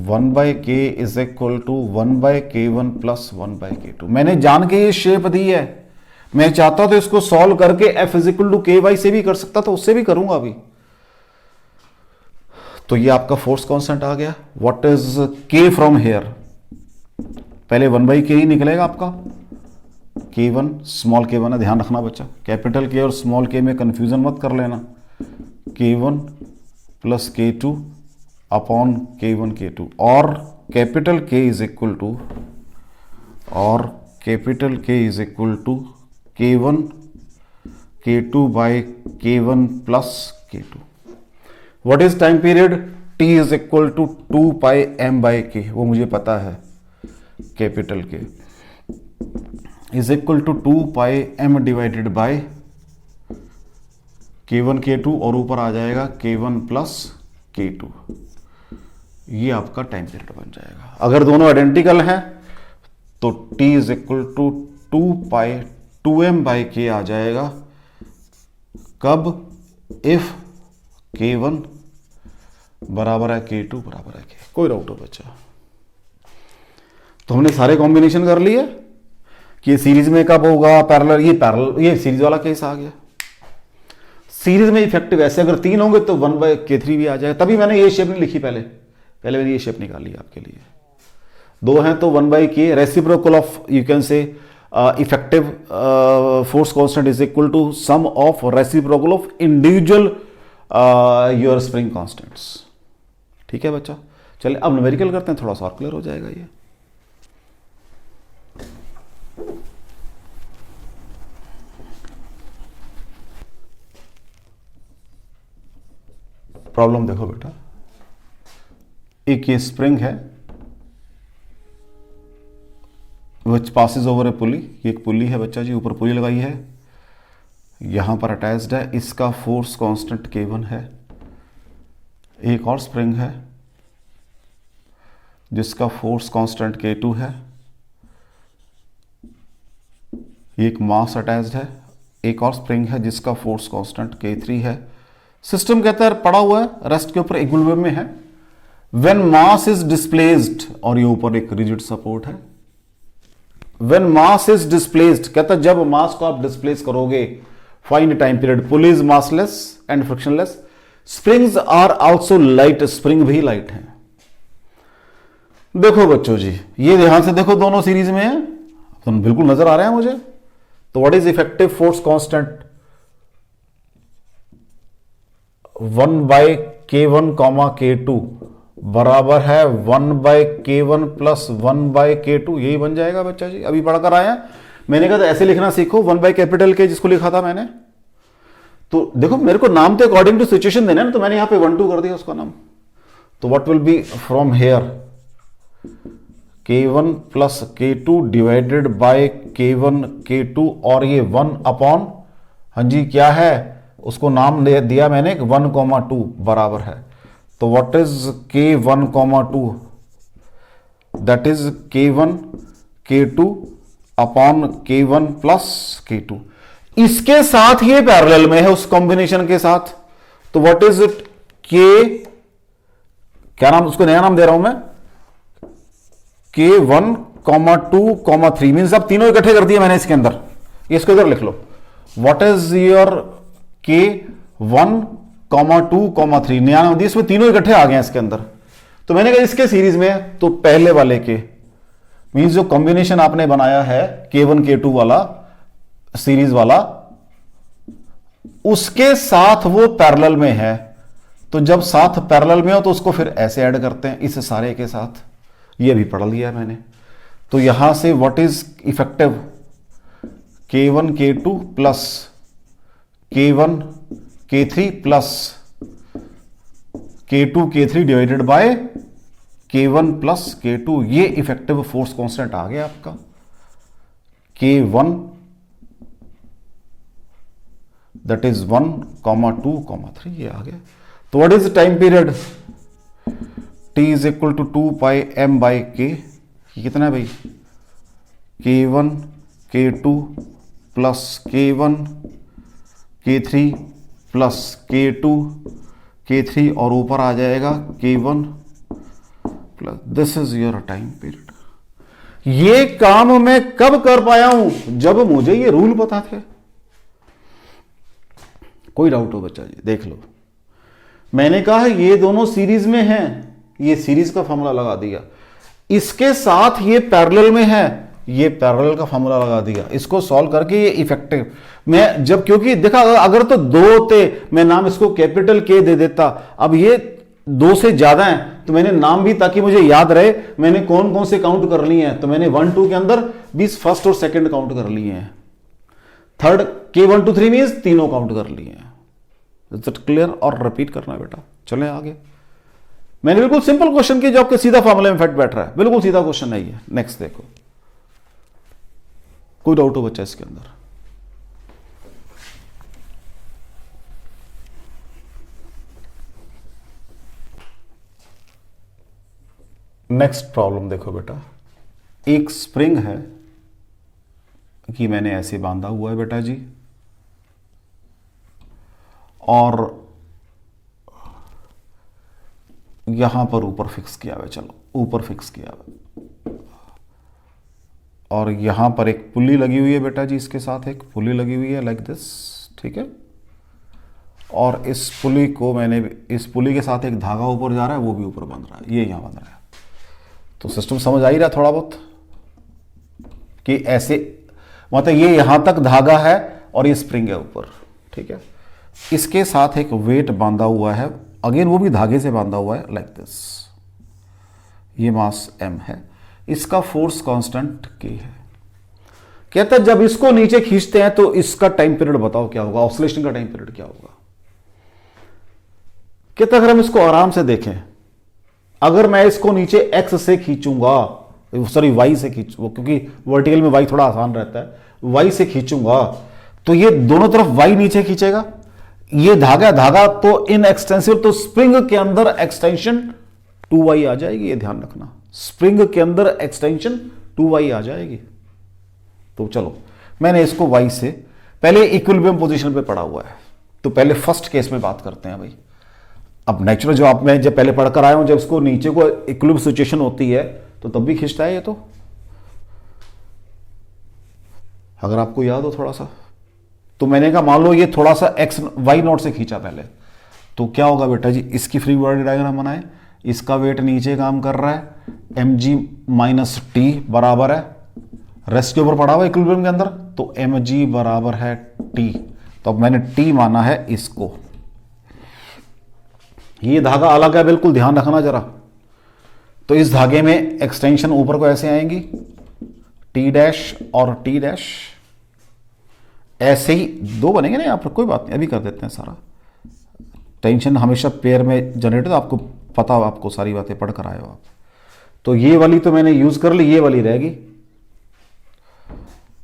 1 by K is equal to 1 by K1 plus 1 by K2। मैंने जान के ये शेप दी है, मैं चाहता तो इसको सॉल्व करके f is equal to KY से भी कर सकता था, उससे भी करूंगा अभी। तो ये आपका फोर्स कांस्टेंट आ गया। What is K from here, पहले 1 बाई K ही निकलेगा आपका, K1 स्मॉल K1 है, ध्यान रखना बच्चा, कैपिटल K और स्मॉल K में कंफ्यूजन मत कर लेना। K1 plus K2 upon K1 K2, और capital K is equal to, और capital K is equal to K1 K2 by K1 plus K2। What is time period, T is equal to 2 pi m by K, वो मुझे पता है, capital K is equal to 2 pi m divided by K1 K2, और ऊपर आ जाएगा K1 प्लस K2। ये आपका टाइम पीरियड बन जाएगा। अगर दोनों आइडेंटिकल हैं तो T is equal to 2 pi 2m by K आ जाएगा, कब, इफ K1 बराबर है K2 बराबर है K। कोई डाउट हो बच्चा? तो हमने सारे कॉम्बिनेशन कर लिए कि ये सीरीज में कब होगा, पैरेलल, ये पैरेलल, ये सीरीज वाला केस आ गया। सीरीज में इफेक्टिव ऐसे अगर 3 होंगे तो 1 बाय K3 भी आ जाएगा, तभी मैंने ये शेप नहीं लिखी, पहले मैंने ये शेप निकाली आपके लिए। 2 हैं तो 1 by K, reciprocal of you can say effective force constant is equal to sum of reciprocal of individual your spring constants. ठीक है बच्चा, चलिए अब न्यूमेरिकल करते हैं, थोड़ा सा और क्लियर हो जाएगा ये। प्रॉब्लम देखो बेटा, एक ये स्प्रिंग है विच पासिस ओवर ए पुली, ये एक पुली है बच्चा जी, ऊपर पुली लगाई है, यहां पर अटैच्ड है, इसका फोर्स कांस्टेंट K1 है। एक और स्प्रिंग है जिसका फोर्स कांस्टेंट K2 है, एक मास अटैच्ड है, एक और स्प्रिंग है जिसका फोर्स कांस्टेंट K3 है। सिस्टम कहता है पड़ा हुआ है, रेस्ट के ऊपर इक्विलिब्रियम में है। व्हेन मास इज डिस्प्लेस्ड, और ये ऊपर एक रिजिड सपोर्ट है। व्हेन मास इज डिस्प्लेस्ड कहता है जब मास को आप डिस्प्लेस करोगे, find time period, pulley is massless and frictionless, springs are also light, spring भी लाइट है। देखो बच्चों जी, ये ध्यान से देखो, दोनों सीरीज में है तो बिल्कुल नजर आ रहे हैं मुझे। तो what is effective force constant, 1 by K1 comma K2 बराबर है 1 by K1 plus 1 by K2, यही बन जाएगा बच्चा जी। अभी पढ़कर आए हैं, मैंने कहा था ऐसे लिखना सीखो, 1 बाय कैपिटल K जिसको लिखा था मैंने। तो देखो मेरे को नाम तो अकॉर्डिंग टू सिचुएशन देना है ना, तो मैंने यहां पे 1 2 कर दिया उसका नाम। तो what will be from here, K1 plus K2 divided by K1 K2, और ये 1 अपॉन, हाँ जी क्या है, उसको नाम दिया मैंने 1,2 बराबर है, तो what is K1,2, that is K1 K2 upon K1 plus K2। इसके साथ ये पैरेलल में है उस कॉम्बिनेशन के साथ, तो व्हाट इज इट क्या नाम, उसको नया नाम दे रहा हूं मैं, K1,2,3 मीन्स अब तीनों इकट्ठे कर दिए मैंने इसके अंदर, इसको इधर लिख लो। व्हाट इज योर K1,2,3, नया नाम दिया, इसमें तीनों इकट्ठे आ गए इसके अंदर। तो मैंने कहा इसके सीरीज में है, तो पहले वाले के मीन्स जो कॉम्बिनेशन आपने बनाया है K1 K2 वाला सीरीज वाला, उसके साथ वो पैरेलल में है, तो जब साथ पैरेलल में हो तो उसको फिर ऐसे ऐड करते हैं इस सारे के साथ, ये भी पढ़ लिया है मैंने। तो यहां से what is effective K1 K2 plus K1 K3 plus K2 K3 divided by K1 plus K2, ये इफेक्टिव फोर्स कांस्टेंट आ गया आपका K1, दैट इज 1,2,3, ये आ गया। तो what is time period, T is equal to 2 pi m by K, ये कितना है भाई, K1 K2 plus K1 K3 plus K2 K3 और ऊपर आ जाएगा K1 plus, this is your time period. ये काम मैं कब कर पाया हूं, जब मुझे ये रूल पता थे। कोई डाउट हो बच्चा जी, देख लो, मैंने कहा ये दोनों सीरीज में हैं, ये सीरीज का फॉर्मूला लगा दिया, इसके साथ ये पैरेलल में है, ये पैरेलल का फॉर्मूला लगा दिया, इसको सॉल्व करके ये इफेक्टिव मैं जब, क्योंकि देखा अगर तो दो होते मैं नाम इसको कैपिटल के दे देता, अब ये दो से ज्यादा है तो मैंने नाम भी, ताकि मुझे याद रहे मैंने कौन कौन से काउंट कर लिए हैं, तो मैंने 1 2 के अंदर 20 फर्स्ट और सेकंड काउंट कर लिए हैं, थर्ड K1 2 3 मींस तीनों काउंट कर लिए हैं। इज इट क्लियर, और रिपीट करना बेटा। चलें आगे, मैंने बिल्कुल सिंपल क्वेश्चन की जो आपके सीधा फॉर्मूला में फैक्ट बैठ रहा है, बिल्कुल सीधा क्वेश्चन है ये। नेक्स्ट देखो, कोई डाउट हो बच्चा इसके अंदर, नेक्स्ट प्रॉब्लम देखो बेटा, एक स्प्रिंग है कि मैंने ऐसे बांधा हुआ है बेटा जी, और यहां पर ऊपर फिक्स किया हुआ है, चलो ऊपर फिक्स किया हुआ, और यहां पर एक पुल्ली लगी हुई है बेटा जी, इसके साथ एक पुल्ली लगी हुई है लाइक दिस, ठीक है, और इस पुल्ली को मैंने, इस पुल्ली के साथ एक धागा ऊपर जा रहा है, वो भी ऊपर बंध रहा है, ये यहां बंध रहा है। तो सिस्टम समझ आ ही रहा थोड़ा बहुत कि ऐसे, मतलब ये यहां तक धागा है और ये स्प्रिंग है ऊपर, ठीक है, इसके साथ एक वेट बांधा हुआ है, अगेन वो भी धागे से बांधा हुआ है लाइक दिस, ये मास m है, इसका फोर्स कांस्टेंट k है। कहता है जब इसको नीचे खींचते हैं तो इसका टाइम पीरियड बताओ क्या होगा, ऑसिलेशन का टाइम पीरियड क्या होगा। कहता अगर हम इसको आराम से देखें, अगर मैं इसको नीचे x से खींचूंगा, सॉरी y से खींचूंगा, क्योंकि वर्टिकल में y थोड़ा आसान रहता है, y से खींचूंगा तो ये दोनों तरफ y नीचे खींचेगा, ये धागा तो इन एक्सटेंसिव, तो स्प्रिंग के अंदर एक्सटेंशन 2y आ जाएगी, ये ध्यान रखना, स्प्रिंग के अंदर एक्सटेंशन 2y आ जाएगी। तो चलो मैंने इसको y से, पहले इक्विलिब्रियम पोजीशन पे पड़ा हुआ है, तो पहले फर्स्ट केस में बात करते हैं भाई। अब नेचुरल जो आप मैं जब पहले पढ़ कर आया हूं, जब इसको नीचे को इक्विलिब्रियम सिचुएशन होती है तो तब भी खींचता है ये, तो अगर आपको याद हो थोड़ा सा, तो मैंने कहा मान लो ये थोड़ा सा x y नॉट से खींचा पहले, तो क्या होगा बेटा जी, इसकी फ्री बॉडी डायग्राम बनाए, इसका वेट नीचे काम कर रहा है, mg माइनस टी बराबर है, रेस्ट के ऊपर पड़ा हुआ इक्विलिब्रियम के अंदर, तो mg बराबर है t, तो अब मैंने t माना है इसको, ये धागा अलग है बिल्कुल, ध्यान रखना जरा। तो इस धागे में एक्सटेंशन ऊपर को ऐसे आएंगी, टी डैश और टी डैश, ऐसे ही दो बनेंगे ना यहाँ पर, कोई बात नहीं अभी कर देते हैं सारा, टेंशन हमेशा पेयर में जनरेट, तो आपको पता हो, आपको सारी बातें पढ़ कर आए हो आप। तो ये वाली तो मैंने यूज कर ली, ये वाली रहेगी,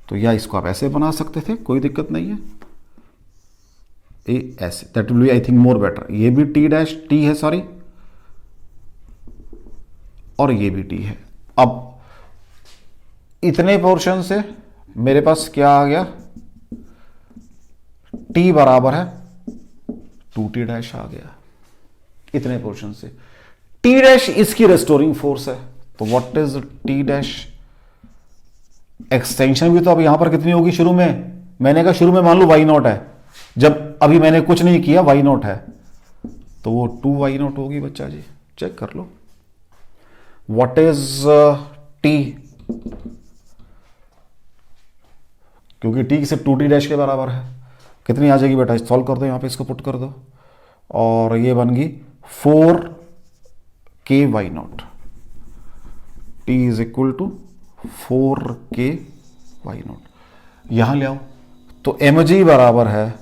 तो या इसको आप ऐसे बना सकते थे, कोई दिक्कत नहीं है, ए ऐसे, that will be I think more better. ये भी टी डैश टी है, सॉरी, और ये भी टी है। अब इतने पोर्शन से मेरे पास क्या आ गया, टी बराबर है 2t डैश आ गया इतने पोर्शन से। टी डैश इसकी रेस्टोरिंग फोर्स है, तो what is T dash. Extension भी तो अब यहां पर कितनी होगी, शुरू में मैंने कहा शुरू में मान लो y0 है, जब अभी मैंने कुछ नहीं किया y0 है, तो वो 2y0 होगी बच्चा जी, चेक कर लो। व्हाट इज टी, क्योंकि टी सिर्फ 2t डैश के बराबर है, कितनी आ जाएगी बेटा, सॉल्व कर दो, यहां पे इसको पुट कर दो, और ये बन गई 4k/y0। T is equal to 4k/y0। यहां ले आओ, तो mg बराबर है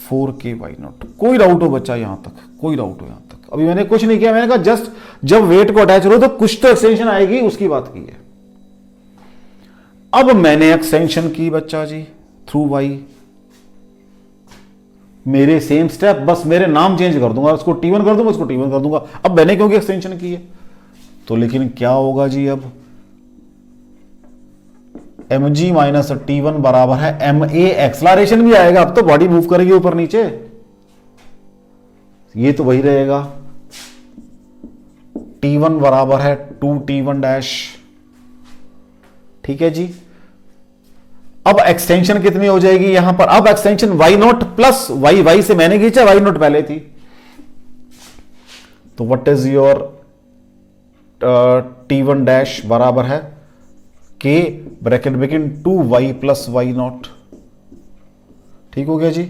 4k/y0। कोई डाउट हो बच्चा यहां तक, कोई डाउट हो यहां तक? अभी मैंने कुछ नहीं किया, मैंने कहा जस्ट जब वेट को अटैच करो तो कुछ तो एक्सटेंशन आएगी, उसकी बात की है। अब मैंने एक्सटेंशन की बच्चा जी थ्रू y, मेरे सेम स्टेप, बस मेरे नाम चेंज कर दूंगा, उसको t1 कर दूंगा, उसको t1 कर दूंगा। अब मैंने क्योंकि एक्सटेंशन की है, तो लेकिन क्या होगा जी, अब mg माइनस t1 बराबर है ma, एक्सलरेशन भी आएगा, अब तो बॉडी मूव करेगी ऊपर नीचे, ये तो वही रहेगा। t1 बराबर है 2t1 डैश, ठीक है जी। अब एक्सटेंशन कितनी हो जाएगी यहां पर, अब एक्सटेंशन y0 प्लस y से मैंने खींचा, y0 पहले थी, तो what is your t1 dash बराबर है k bracket begin 2y plus y0, ठीक हो गया जी।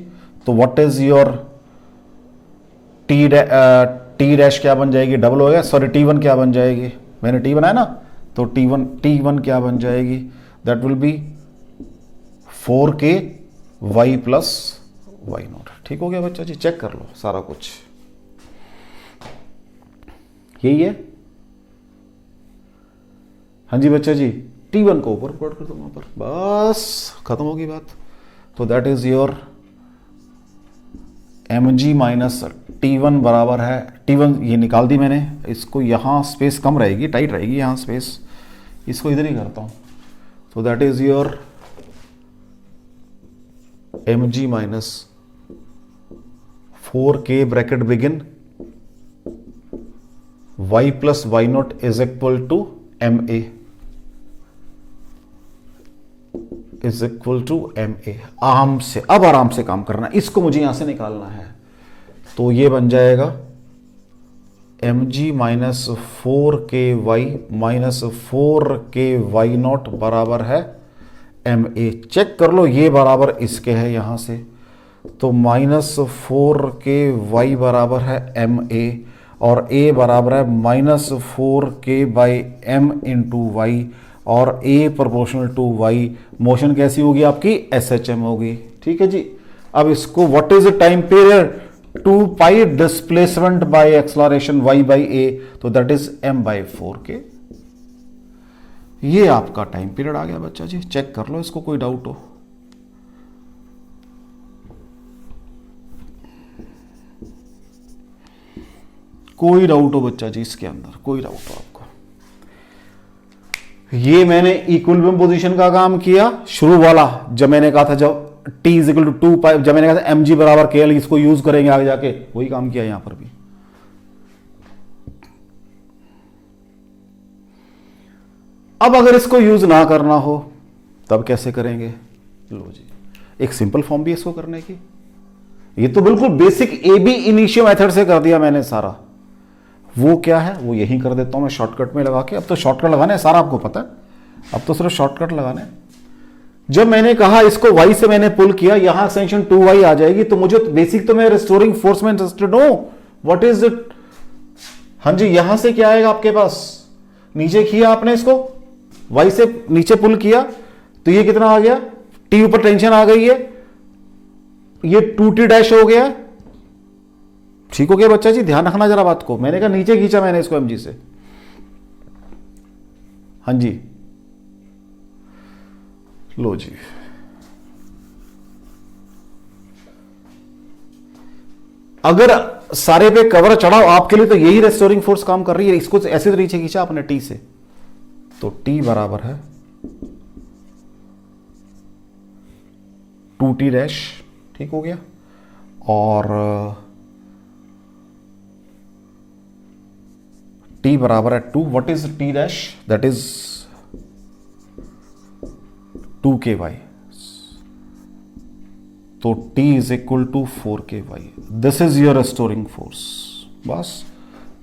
तो what is your T dash क्या बन जाएगी, डबल हो गया, सॉरी t1 क्या बन जाएगी, मैंने t बनाया ना, तो t1 क्या बन जाएगी, that will B 4k/y plus y0। ठीक हो गया बच्चा जी, चेक कर लो सारा कुछ, यही है। हाँ जी बच्चा जी, t1 को ऊपर प्लॉट कर दो वहां पर, बस खत्म होगी बात। तो that is your mg minus t1 बराबर है, t1 ये निकाल दी मैंने, इसको यहां स्पेस कम रहेगी, टाइट रहेगी यहां स्पेस, इसको इधर ही करता हूं। तो that is your mg minus 4k bracket begin y plus y0 is equal to ma, is equal to ma। आराम से, अब आराम से काम करना, इसको मुझे यहां से निकालना है, तो ये बन जाएगा mg minus 4ky minus 4ky0 बराबर है ma। चेक कर लो, ये बराबर इसके है यहां से, तो माइनस 4ky बराबर है ma, और a बराबर है माइनस 4k/m इंटू वाई, और a proportional to y। Motion कैसी होगी आपकी, SHM होगी, ठीक है जी। अब इसको what is the time period, 2 displacement by acceleration y/a, तो दैट इज m/4k। ये आपका टाइम पीरियड आ गया बच्चा जी, चेक कर लो इसको, कोई डाउट हो। कोई डाउट हो बच्चा जी इसके अंदर, कोई डाउट हो आपको। ये मैंने इक्विलिब्रियम पोजीशन का काम किया, शुरू वाला, जब मैंने कहा था जब t इज इक्वल टू 2 जब मैंने कहा था mg बराबर KL, इसको यूज करेंगे आगे जाके, वही काम किया यहां पर भी। अब अगर इसको यूज ना करना हो तब कैसे करेंगे, लो जी, एक सिंपल फॉर्म भी इसको करने की, ये तो बिल्कुल बेसिक AB इनिशियो मेथड से कर दिया मैंने सारा। वो क्या है, वो यही कर देता हूं मैं शॉर्टकट में लगा के। अब तो शॉर्टकट लगाने है, सारा आपको पता है, अब तो सिर्फ शॉर्टकट लगाने हैं। जब मैंने कहा इसको y से मैंने पुल किया, यहां एक्सटेंशन 2y आ जाएगी, तो मुझे बेसिक तो मैं रिस्टोरिंग फोर्स में इंटरेस्टेड हूं, व्हाट इज इट। हाँ जी, यहां से क्या आएगा आपके पास, नीचे किया आपने इसको, y से नीचे पुल किया, तो ये कितना आ गया, t ऊपर टेंशन आ गई है, ये 2t डैश हो गया, ठीक हो गया बच्चा जी, ध्यान रखना जरा बात को। मैंने कहा नीचे खींचा मैंने इसको mg से, हाँ जी, लो जी, अगर सारे पे कवर चढ़ाओ आपके लिए तो यही रेस्टोरिंग फोर्स काम कर रही है। इसको ऐसे तो नीचे खींचा आपने टी से, तो टी बराबर है 2t डैश, ठीक हो गया। और t बराबर है 2, what is t dash, that is 2ky, तो t is equal to 4ky। This is your restoring force. बस,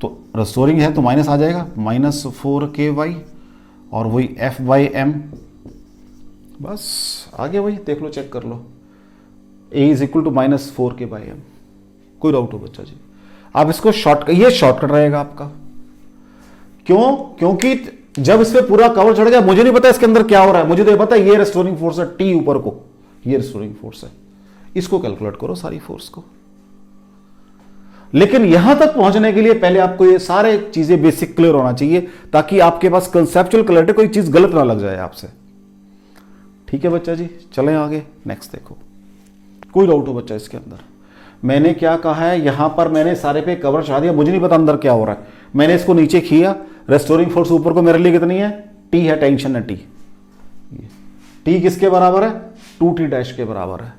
तो रेस्टोरिंग है तो माइनस आ जाएगा, माइनस 4ky और वही F/m। बस आगे वही देख लो, चेक कर लो, a is equal to minus 4k/m। कोई डाउट हो बच्चा जी? आप इसको ये शॉर्टकट रहेगा आपका। क्यों? क्योंकि जब इस पे पूरा कवर चढ़ गया, मुझे नहीं पता इसके अंदर क्या हो रहा है, मुझे तो ये पता है ये रेस्टोरिंग फोर्स है, टी ऊपर को, ये रेस्टोरिंग फोर्स है। इसको कैलकुलेट करो सारी फोर्स को। लेकिन यहां तक पहुंचने के लिए पहले आपको ये सारे चीजें बेसिक क्लियर होना चाहिए, ताकि आपके पास कंसेप्चुअल क्लैरिटी, कोई चीज गलत ना लग जाए आपसे। ठीक है बच्चा जी, चलें आगे, नेक्स्ट देखो। कोई डाउट हो बच्चा इसके अंदर? मैंने क्या कहा है, यहां पर मैंने सारे पे कवर चढ़ा दिया, मुझे नहीं पता अंदर क्या हो रहा है। मैंने इसको नीचे खींचा, रेस्टोरिंग फोर्स ऊपर को मेरे लिए कितनी है, टी है, टेंशन है टी। टी किसके बराबर है, 2t डैश के बराबर है।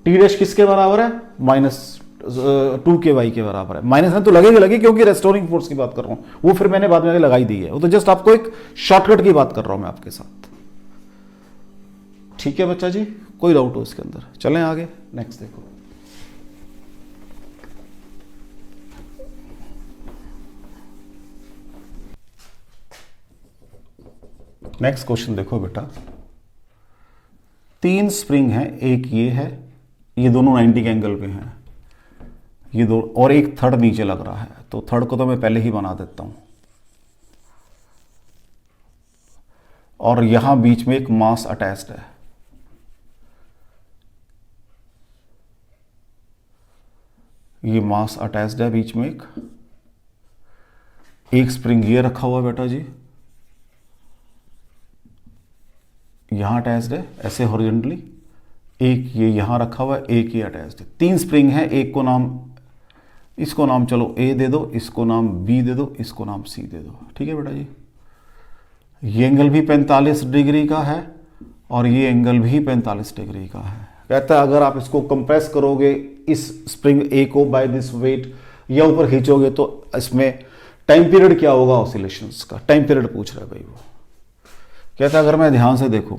टी डैश किसके बराबर है, माइनस 2ky के बराबर है। माइनस है तो लगेगी क्योंकि रेस्टोरिंग फोर्स की बात कर रहा हूं, वो फिर मैंने बाद में लगाई दी है, वो तो जस्ट आपको एक शॉर्टकट की बात कर रहा हूं मैं आपके साथ। ठीक है बच्चा जी, कोई डाउट हो इसके अंदर? चलें आगे, नेक्स्ट देखो। नेक्स्ट क्वेश्चन देखो बेटा, 3 स्प्रिंग हैं, एक ये है, ये दोनों 90 के एंगल पे हैं, ये दो, और एक थर्ड नीचे लग रहा है, तो थर्ड को तो मैं पहले ही बना देता हूं। और यहां बीच में एक मास अटैच्ड है, ये मास अटैच्ड है बीच में एक स्प्रिंग ये रखा हुआ बेटा जी, यहां अटैच्ड है ऐसे हॉरिजॉन्टली, एक ये यहां रखा हुआ है, एक ये अटैच्ड है। 3 स्प्रिंग है, एक को नाम, इसको नाम चलो ए दे दो, इसको नाम बी दे दो, इसको नाम सी दे दो। ठीक है बेटा जी, ये एंगल भी 45 डिग्री का है और ये एंगल भी 45 डिग्री का है। कहता है अगर आप इसको कंप्रेस करोगे इस स्प्रिंग ए को बाय दिस वेट, या ऊपर खींचोगे तो इसमें टाइम पीरियड क्या होगा ऑसिलेशंस का, टाइम पीरियड पूछ रहा है भाई वो। कहता है अगर मैं ध्यान से देखूं,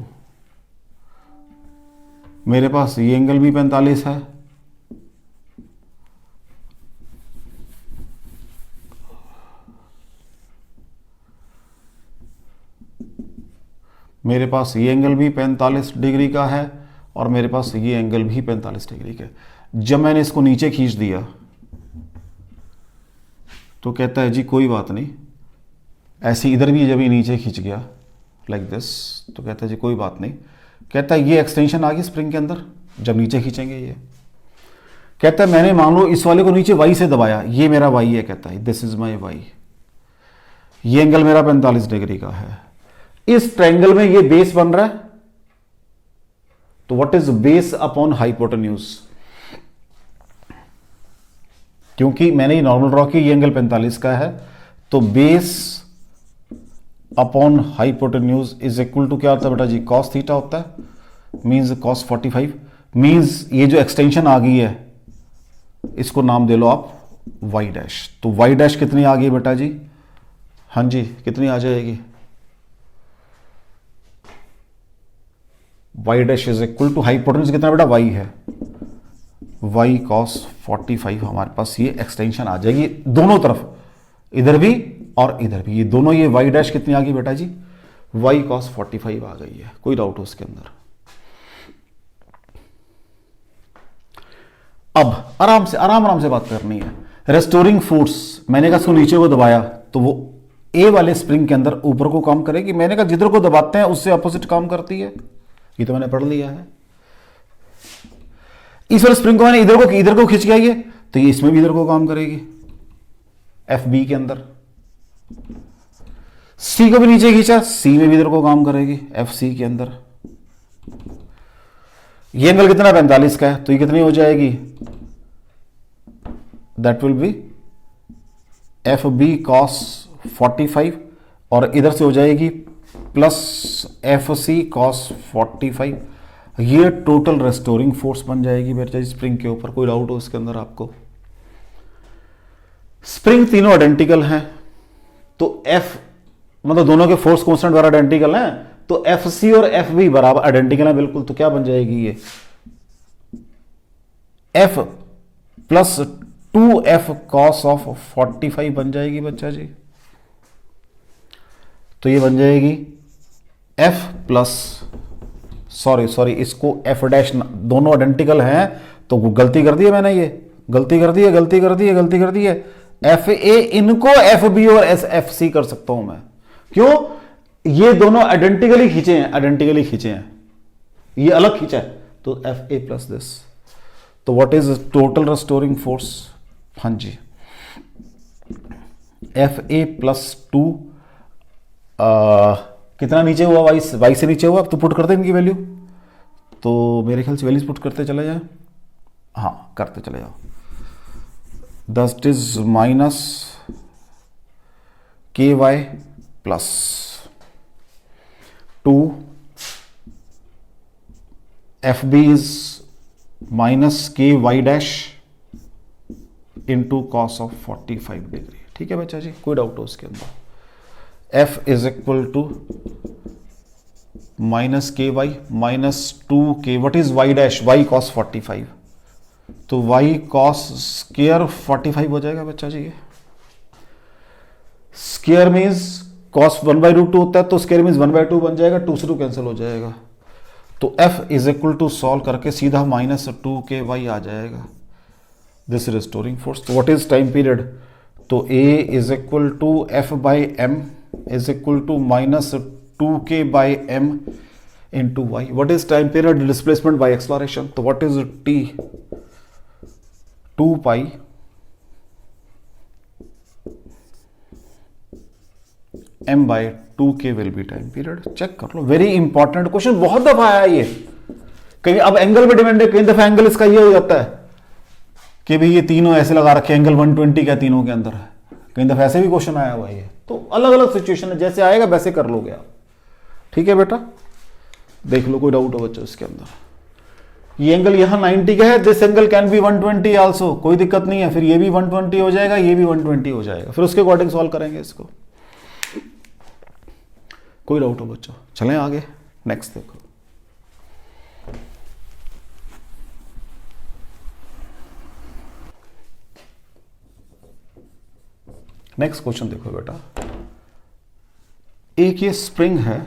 मेरे पास ये एंगल भी 45 है, मेरे पास ये एंगल भी 45 डिग्री का है और मेरे पास ये एंगल भी 45 डिग्री का है। जब मैंने इसको नीचे खींच दिया तो कहता है जी कोई बात नहीं, ऐसे इधर भी जब ये नीचे खींच गया लाइक दिस, तो कहता है जी कोई बात नहीं। कहता है ये एक्सटेंशन आ गई स्प्रिंग के अंदर जब नीचे खींचेंगे ये। कहता है मैंने मान लो इस वाले को नीचे वाई से दबाया, ये मेरा वाई है, कहता है दिस इज माई वाई, ये एंगल मेरा 45 डिग्री का है। इस ट्रायंगल में ये बेस बन रहा है, तो what is base upon hypotenuse, क्योंकि मैंने ये नॉर्मल ड्रॉ की, ये एंगल 45 का है, तो base upon hypotenuse is equal to क्या होता है बेटा जी, कॉस थीटा होता है, मींस कॉस 45, मींस ये जो एक्सटेंशन आ गई है इसको नाम दे लो आप वाई डैश। तो वाई डैश कितनी आ गई बेटा जी, हाँ जी कितनी आ जाएगी, Y dash is equal to hypotenuse कितना बेटा वाई है, वाई कॉस 45, हमारे पास ये एक्सटेंशन आ जाएगी दोनों तरफ, इधर भी और इधर भी, ये दोनों, ये वाई डैश कितनी आ गई बेटा जी, वाई कॉस 45 आ गई है। कोई डाउट हो उसके अंदर? अब आराम से बात करनी है। रेस्टोरिंग फोर्स, मैंने कहा इसको नीचे को दबाया तो वो ए वाले स्प्रिंग के अंदर ऊपर को काम करेगी, मैंने कहा जिधर को दबाते हैं उससे अपोजिट काम करती है, ये तो मैंने पढ़ लिया है। इस वाले स्प्रिंग को मैंने इधर को खींच गया ये, तो ये इसमें भी इधर को काम करेगी, एफ बी के अंदर। सी को भी नीचे खींचा, सी में भी इधर को काम करेगी, एफ सी के अंदर। ये एंगल कितना 45 का है, तो ये कितनी हो जाएगी that will be F B cos 45 और इधर से हो जाएगी प्लस एफ सी कॉस 45। ये टोटल रेस्टोरिंग फोर्स बन जाएगी मेरे स्प्रिंग के ऊपर। कोई डाउट हो इसके अंदर आपको? स्प्रिंग तीनों आइडेंटिकल हैं, तो एफ मतलब दोनों के फोर्स कांस्टेंट वगैरह आइडेंटिकल हैं, तो एफ सी और एफ बी बराबर आइडेंटिकल है बिल्कुल। तो क्या बन जाएगी ये F plus 2f cos of 45 बन जाएगी बच्चा जी। तो ये बन जाएगी f प्लस सॉरी इसको f डैश, दोनों आइडेंटिकल हैं तो गलती कर दी है मैंने, ये गलती कर दी है। एफ ए इनको एफ बी और एफ सी कर सकता हूं मैं, क्यों? ये दोनों आइडेंटिकली खींचे हैं, ये अलग खींचा है, तो एफ ए प्लस दिस। तो what is total restoring force? हाँ जी, एफ ए प्लस 2 कितना नीचे हुआ? वाई से नीचे हुआ। अब तो पुट करते इनकी वैल्यू, तो मेरे ख्याल से वैल्यूज पुट करते चले जाए। हाँ, करते चले जाओ। दैट इज माइनस के y plus 2 f b is minus के y dash into cos of 45 degree. ठीक है बच्चा जी, कोई डाउट हो उसके अंदर? F is equal to minus के y minus 2 k, what is y dash? Y cos 45, तो वाई कॉस स्क्वायर 45 हो जाएगा बच्चा जी। ये स्क्वायर मीन्स कॉस 1/√2 होता है, तो स्क्वायर मीन्स 1/2 बन जाएगा, 2 से 2 कैंसिल हो जाएगा। तो f is equal to solve करके सीधा माइनस 2 के वाई आ जाएगा। This restoring force. तो व्हाट इज टाइम पीरियड? तो a is equal to f by m is equal to minus 2k by m into y. What is time period? Displacement by exploration. तो what is t? 2 pi m by 2k will be time period. Check कर लो, वेरी इंपॉर्टेंट क्वेश्चन, बहुत दफा आया ये। कहीं अब एंगल पे डिपेंड है, कई दफा एंगल इसका ये हो जाता है कि भाई ये तीनों ऐसे लगा रखे, एंगल 120 का तीनों के अंदर है। कई दफा ऐसे भी क्वेश्चन आया हुआ है ये। तो अलग अलग सिचुएशन है, जैसे आएगा वैसे कर लोगे आप। ठीक है बेटा, देख लो, कोई डाउट हो बच्चा इसके अंदर? ये एंगल यहां 90 का है, this angle can be 120 also, कोई दिक्कत नहीं है। फिर ये भी 120 हो जाएगा, ये भी 120 हो जाएगा, फिर उसके अकॉर्डिंग सॉल्व करेंगे इसको। कोई डाउट हो बच्चों? चलें आगे, नेक्स्ट देखो। नेक्स्ट क्वेश्चन देखो बेटा, एक ये स्प्रिंग है,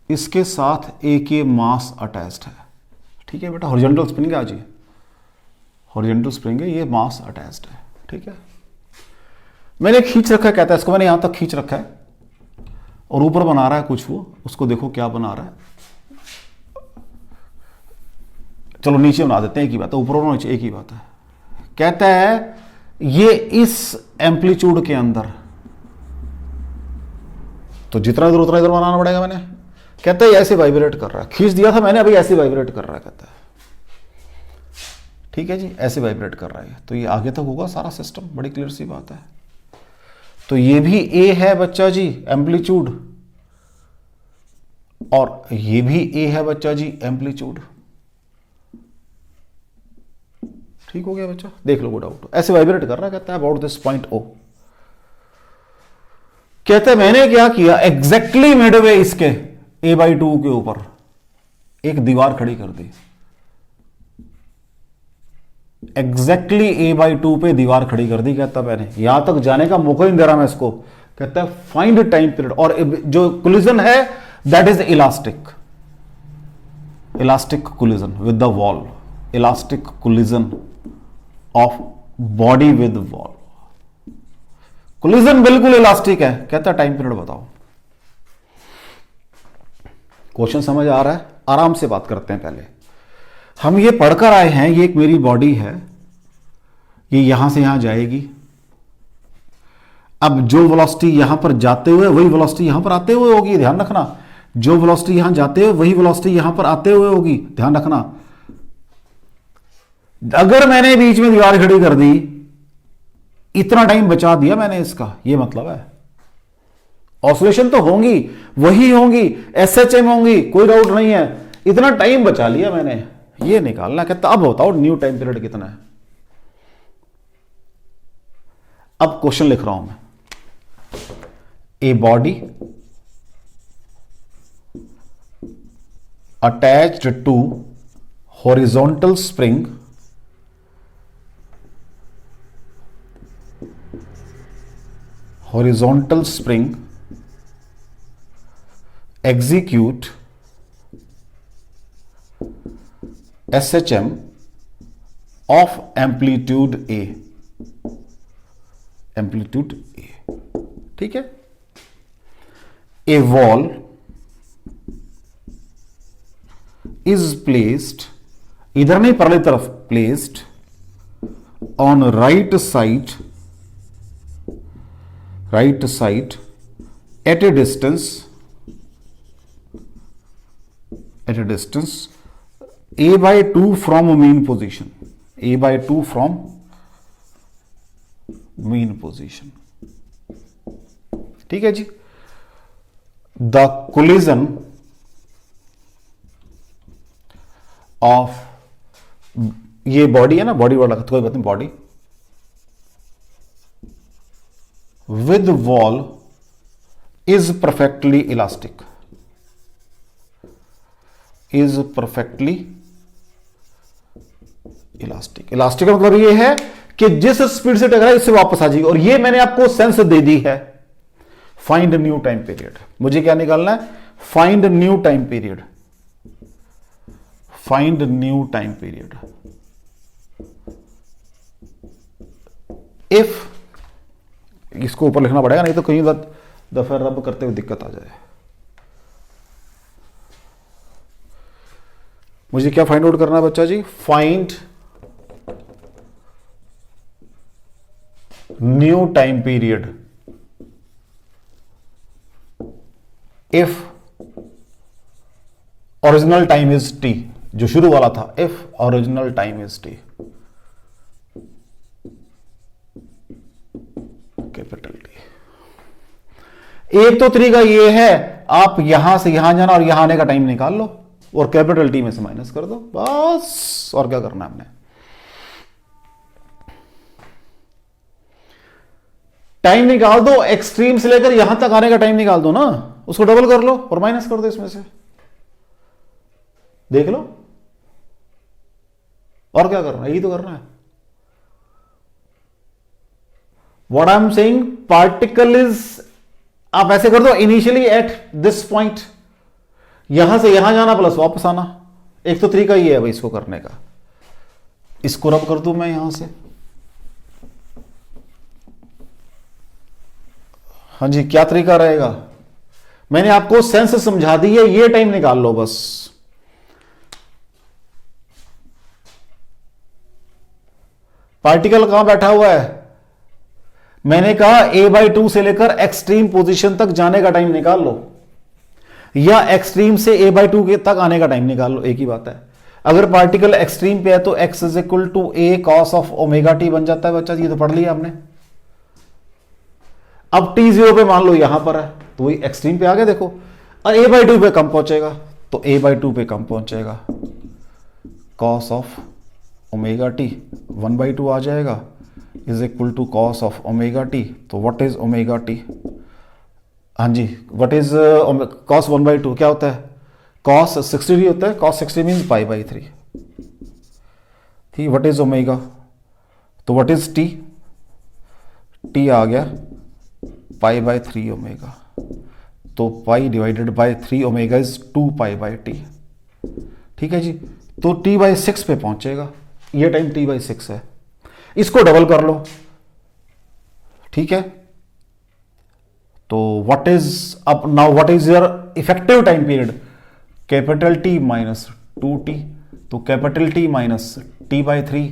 इसके साथ एक ये मास अटैच्ड है। ठीक है बेटा, हॉरिजॉन्टल स्प्रिंग है, आज ये हॉरिजॉन्टल स्प्रिंग है, ये मास अटैच्ड है। ठीक है, मैंने खींच रखा है, कहता है इसको मैंने यहां तक खींच रखा है और ऊपर बना रहा है कुछ, वो उसको देखो क्या बना रहा है। चलो नीचे बना देते हैं, एक ही बात है, ऊपर और नीचे एक ही बात है। कहता है ये इस एम्पलीट्यूड के अंदर, तो जितना इधर उतना इधर बनाना पड़ेगा मैंने। कहता है ऐसे वाइब्रेट कर रहा है, खींच दिया था मैंने, अभी ऐसे वाइब्रेट कर रहा है, कहता है। ठीक है जी, ऐसे वाइब्रेट कर रहा है, तो ये आगे तक होगा सारा सिस्टम, बड़ी क्लियर सी बात है। तो ये भी ए है बच्चा जी एम्पलीट्यूड, और ये भी ए है बच्चा जी एम्पलीट्यूड। ठीक हो गया बच्चा, देख लो, वो डाउट ऐसे वाइब्रेट कर रहा है। कहता है अबाउट दिस पॉइंट ओ, कहता है मैंने क्या किया, एग्जैक्टली मिडवे इसके a/2 के ऊपर एक दीवार खड़ी कर दी। एग्जैक्टली a/2 पे दीवार खड़ी कर दी। कहता मैंने यहां तक जाने का मौका नहीं दे रहा मैं इसको। कहता है फाइंड टाइम पीरियड, और जो कोलिजन है that is elastic, elastic collision with the wall, elastic collision of body with wall, collision बिल्कुल इलास्टिक है। कहता टाइम पीरियड बताओ। क्वेश्चन समझ आ रहा है? आराम से बात करते हैं। पहले हम ये पढ़कर आए हैं, ये एक मेरी बॉडी है, ये यहां से यहां जाएगी। अब जो वेलोसिटी यहां पर जाते हुए वही वेलोसिटी यहां पर आते हुए होगी, ध्यान रखना। जो वेलोसिटी यहां जाते हुए वही वेलोसिटी यहां पर आते हुए होगी, ध्यान रखना। अगर मैंने बीच में दीवार खड़ी कर दी, इतना टाइम बचा दिया मैंने, इसका ये मतलब है। ऑसिलेशन तो होंगी, वही होंगी, एसएचएम होंगी, कोई डाउट नहीं है, इतना टाइम बचा लिया मैंने। ये निकालना कहता, अब बताओ न्यू टाइम पीरियड कितना है। अब क्वेश्चन लिख रहा हूं मैं, a body attached to horizontal spring execute SHM of amplitude A, ठीक है। A wall is placed, इधर नहीं परली तरफ, placed on right side at a distance a/2 from mean position, a/2 from mean position, ठीक है जी। The collision ऑफ, ये बॉडी है ना, बॉडी वाला कोई बात नहीं, body with wall is perfectly elastic, elastic का मतलब ये है कि जिस स्पीड से टकराए इससे वापस आ जाएगी। और ये मैंने आपको सेंस दे दी है। फाइंड न्यू टाइम पीरियड, मुझे क्या निकालना है, find new time period, find new time period if, इसको ऊपर लिखना पड़ेगा नहीं तो कहीं दफा रब करते हुए दिक्कत आ जाए। मुझे क्या फाइंड आउट करना है बच्चा जी, find new time period if original time is t, जो शुरू वाला था, if original time is t, capital t. एक तो तरीका ये है, आप यहां से यहां जाना और यहां आने का टाइम निकाल लो और कैपिटल टी में से माइनस कर दो, बस। और क्या करना है हमने, टाइम निकाल दो, एक्सट्रीम से लेकर यहां तक आने का टाइम निकाल दो ना, उसको डबल कर लो और माइनस कर दो इसमें से, देख लो। और क्या करना है, यही तो करना है। What I am saying, particle is, आप ऐसे कर दो, इनिशियली एट दिस पॉइंट, यहां से यहां जाना प्लस वापस आना। एक तो तरीका ये है भाई इसको करने का, इसको रब कर दूं मैं यहां से, हाँ जी, क्या तरीका रहेगा, मैंने आपको सेंस समझा दी है, ये टाइम निकाल लो बस। पार्टिकल कहां बैठा हुआ है, मैंने कहा a/2 से लेकर एक्सट्रीम पोजीशन तक जाने का टाइम निकाल लो, या एक्सट्रीम से a/2 के तक आने का टाइम निकाल लो, एक ही बात है। अगर पार्टिकल एक्सट्रीम पे है तो x is equal to a cos of omega T बन जाता है बच्चा, ये तो पढ़ लिया आपने। अब t0 पे मान लो यहां पर है तो वही एक्सट्रीम पे आ गया, देखो, और a/2 पे कम पहुंचेगा तो a/2 पे कम पहुंचेगा, cos ऑफ ओमेगा टी 1/2 आ जाएगा, is equal to cos of omega T. तो व्हाट इज ओमेगा टी, हाँ जी, व्हाट इज कॉस 1/2 क्या होता है, कॉस 60 होता है, कॉस 60 मीन्स π/3, ठीक। व्हाट इज ओमेगा, तो व्हाट इज टी, टी आ गया π/3 ओमेगा, तो पाई divided by 3 omega is 2π/t, ठीक है जी। तो t/6 पे पहुंचेगा, ये टाइम t/6 है, इसको डबल कर लो, ठीक है। तो व्हाट इज, अब now what is your effective time period, capital T minus 2t, तो capital T minus t/3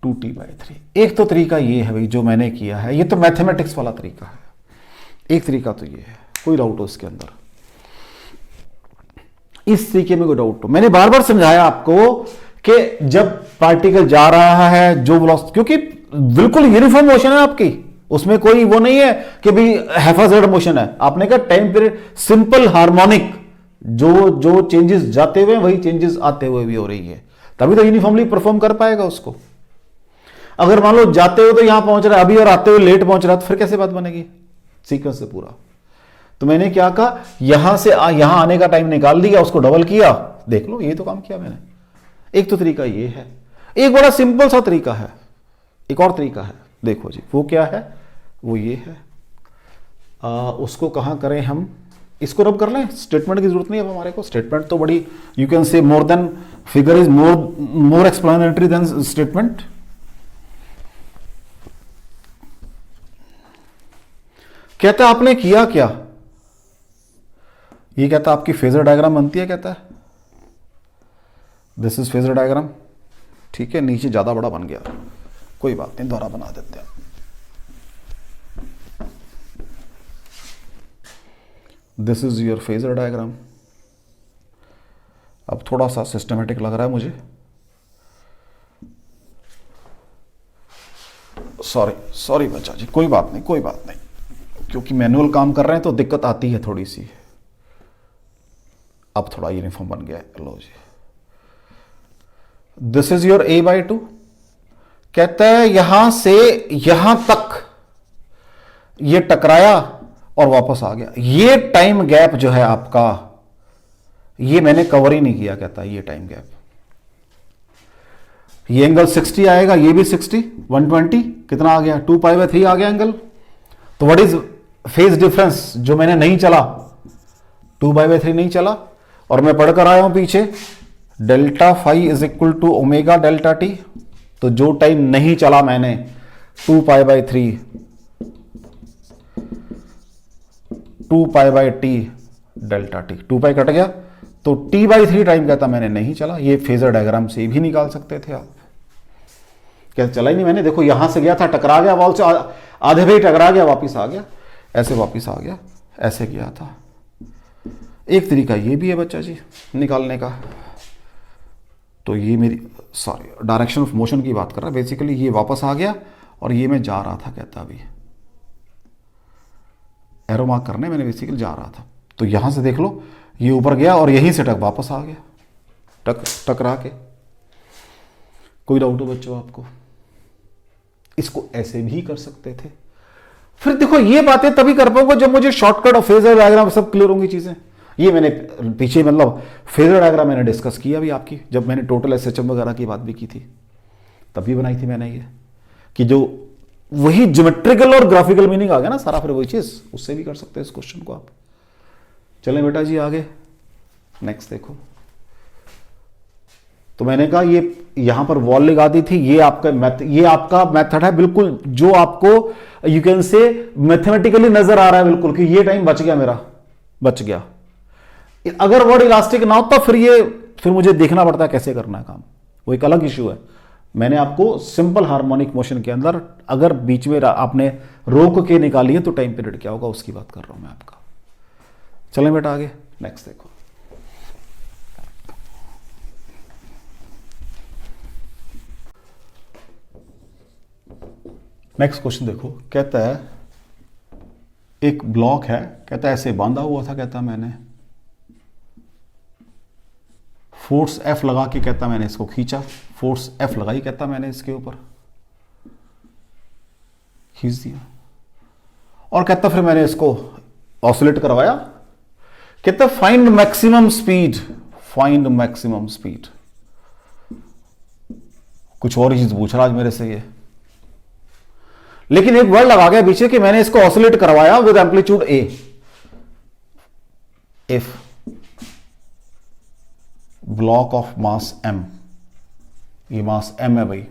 2t/3। एक तो तरीका ये है भाई जो मैंने किया है, ये तो मैथमेटिक्स वाला तरीका है, एक तरीका तो ये है, कोई डाउट हो इसके अंदर, इस तरीके में कोई डाउट हो। मैंने बार बार समझाया आपको कि जब पार्टिकल जा रहा है जो वेलोसिटी, क्योंकि बिल्कुल यूनिफॉर्म मोशन है आपकी, उसमें कोई वो नहीं है कि भी हैफाजर्ड मोशन है। आपने कहा टाइम पीरियड सिंपल हार्मोनिक, जो जो चेंजेस जाते हुए वही चेंजेस आते हुए भी हो रही है, तभी तो यूनिफॉर्मली परफॉर्म कर पाएगा उसको। अगर मान लो जाते हुए तो यहां पहुंच रहा है अभी और आते हुए लेट पहुंच रहा है, तो फिर कैसे बात बनेगी सीक्वेंस से पूरा। तो मैंने क्या कहा, यहां से यहां आने का टाइम निकाल दिया, उसको डबल किया, देख लो ये तो काम किया मैंने। एक तो तरीका ये है, एक बड़ा सिंपल सा तरीका है, एक और तरीका है, देखो जी वो क्या है, वो ये है। उसको कहां करें हम, इसको रब कर लें, स्टेटमेंट की जरूरत नहीं है अब हमारे को। स्टेटमेंट तो बड़ी, you can say more than, figure is more explanatory than statement. कहता है आपने किया क्या, ये कहता है आपकी फेजर डायग्राम बनती है, कहता है दिस इज फेजर डायग्राम, ठीक है, नीचे ज्यादा बड़ा बन गया, कोई बात नहीं, दोबारा बना देते हैं। This is your phasor diagram. अब थोड़ा सा सिस्टमेटिक लग रहा है मुझे, सॉरी बच्चा जी, कोई बात नहीं, कोई बात नहीं, क्योंकि मैनुअल काम कर रहे हैं तो दिक्कत आती है थोड़ी सी। अब थोड़ा यूनिफॉर्म बन गया है, लो जी। दिस इज योर a/2, कहता है यहां से यहां तक ये टकराया और वापस आ गया। ये टाइम गैप जो है आपका, ये मैंने कवर ही नहीं किया, कहता है ये टाइम गैप। ये एंगल 60 आएगा, ये भी 60, 120 कितना आ गया, 2π/3 आ गया एंगल। तो व्हाट इज फेज डिफरेंस, जो मैंने नहीं चला, 2π/3 नहीं चला, और मैं पढ़कर आया हूं पीछे delta phi is equal to omega delta T. तो जो टाइम नहीं चला मैंने 2π/3 2π/t डेल्टा टी, 2π कट गया तो t/3 टाइम कहता मैंने नहीं चला। ये फेजर डायग्राम से भी निकाल सकते थे आप, क्या चला ही नहीं मैंने, देखो यहां से गया था, टकरा गया वॉल से, आधे पे ही टकरा गया, वापिस आ गया, ऐसे वापिस आ गया, ऐसे गया था। एक तरीका ये भी है बच्चा जी निकालने का। तो ये मेरी डायरेक्शन ऑफ मोशन की बात कर रहा है बेसिकली, ये वापस आ गया और ये मैं जा रहा था, कहता अभी एरो मार्क करने मैंने बेसिकली जा रहा था। तो यहां से देख लो ये ऊपर गया और यहीं से वापस आ गया टकरा के। कोई डाउट हो बच्चों आपको? इसको ऐसे भी कर सकते थे। फिर देखो ये बातें तभी कर पाऊंगा जब मुझे शॉर्टकट और फेजर डायग्राम सब क्लियर होंगी चीजें। ये मैंने पीछे मतलब फेजर डायग्राम मैंने डिस्कस किया भी आपकी, जब मैंने टोटल एसएचएम वगैरह की बात भी की थी, तभी बनाई थी मैंने ये, कि जो वही ज्योमेट्रिकल और ग्राफिकल मीनिंग आ गया ना सारा, फिर वही चीज उससे भी कर सकते हैं इस क्वेश्चन को आप। चलें बेटा जी आगे, नेक्स्ट देखो। तो मैंने कहा ये यहां पर वॉल लगा दी थी, ये आपका मेथड है बिल्कुल, जो आपको यू कैन से मैथमेटिकली नजर आ रहा है बिल्कुल कि ये टाइम बच गया मेरा, बच गया। अगर वर्ड इलास्टिक ना होता फिर मुझे देखना पड़ता है कैसे करना है काम, वो एक अलग इशू है। मैंने आपको सिंपल हार्मोनिक मोशन के अंदर अगर बीच में आपने रोक के निकाली है तो टाइम पीरियड क्या होगा उसकी बात कर रहा हूं मैं आपका। चलें बेटा आगे, नेक्स्ट देखो। नेक्स्ट क्वेश्चन देखो, कहता है एक ब्लॉक है, कहता है ऐसे बांधा हुआ था, कहता मैंने फोर्स F लगा के, कहता मैंने इसको खींचा, फोर्स F लगाई, कहता मैंने इसके ऊपर खींच दिया, और कहता फिर मैंने इसको ऑसिलेट करवाया। कहता find maximum speed, find maximum speed. कुछ और चीज पूछ रहा आज मेरे से ये, लेकिन एक वर्ड लगा गया पीछे कि मैंने इसको ऑसिलेट करवाया with amplitude A। If block of mass m, ये मास m है भाई,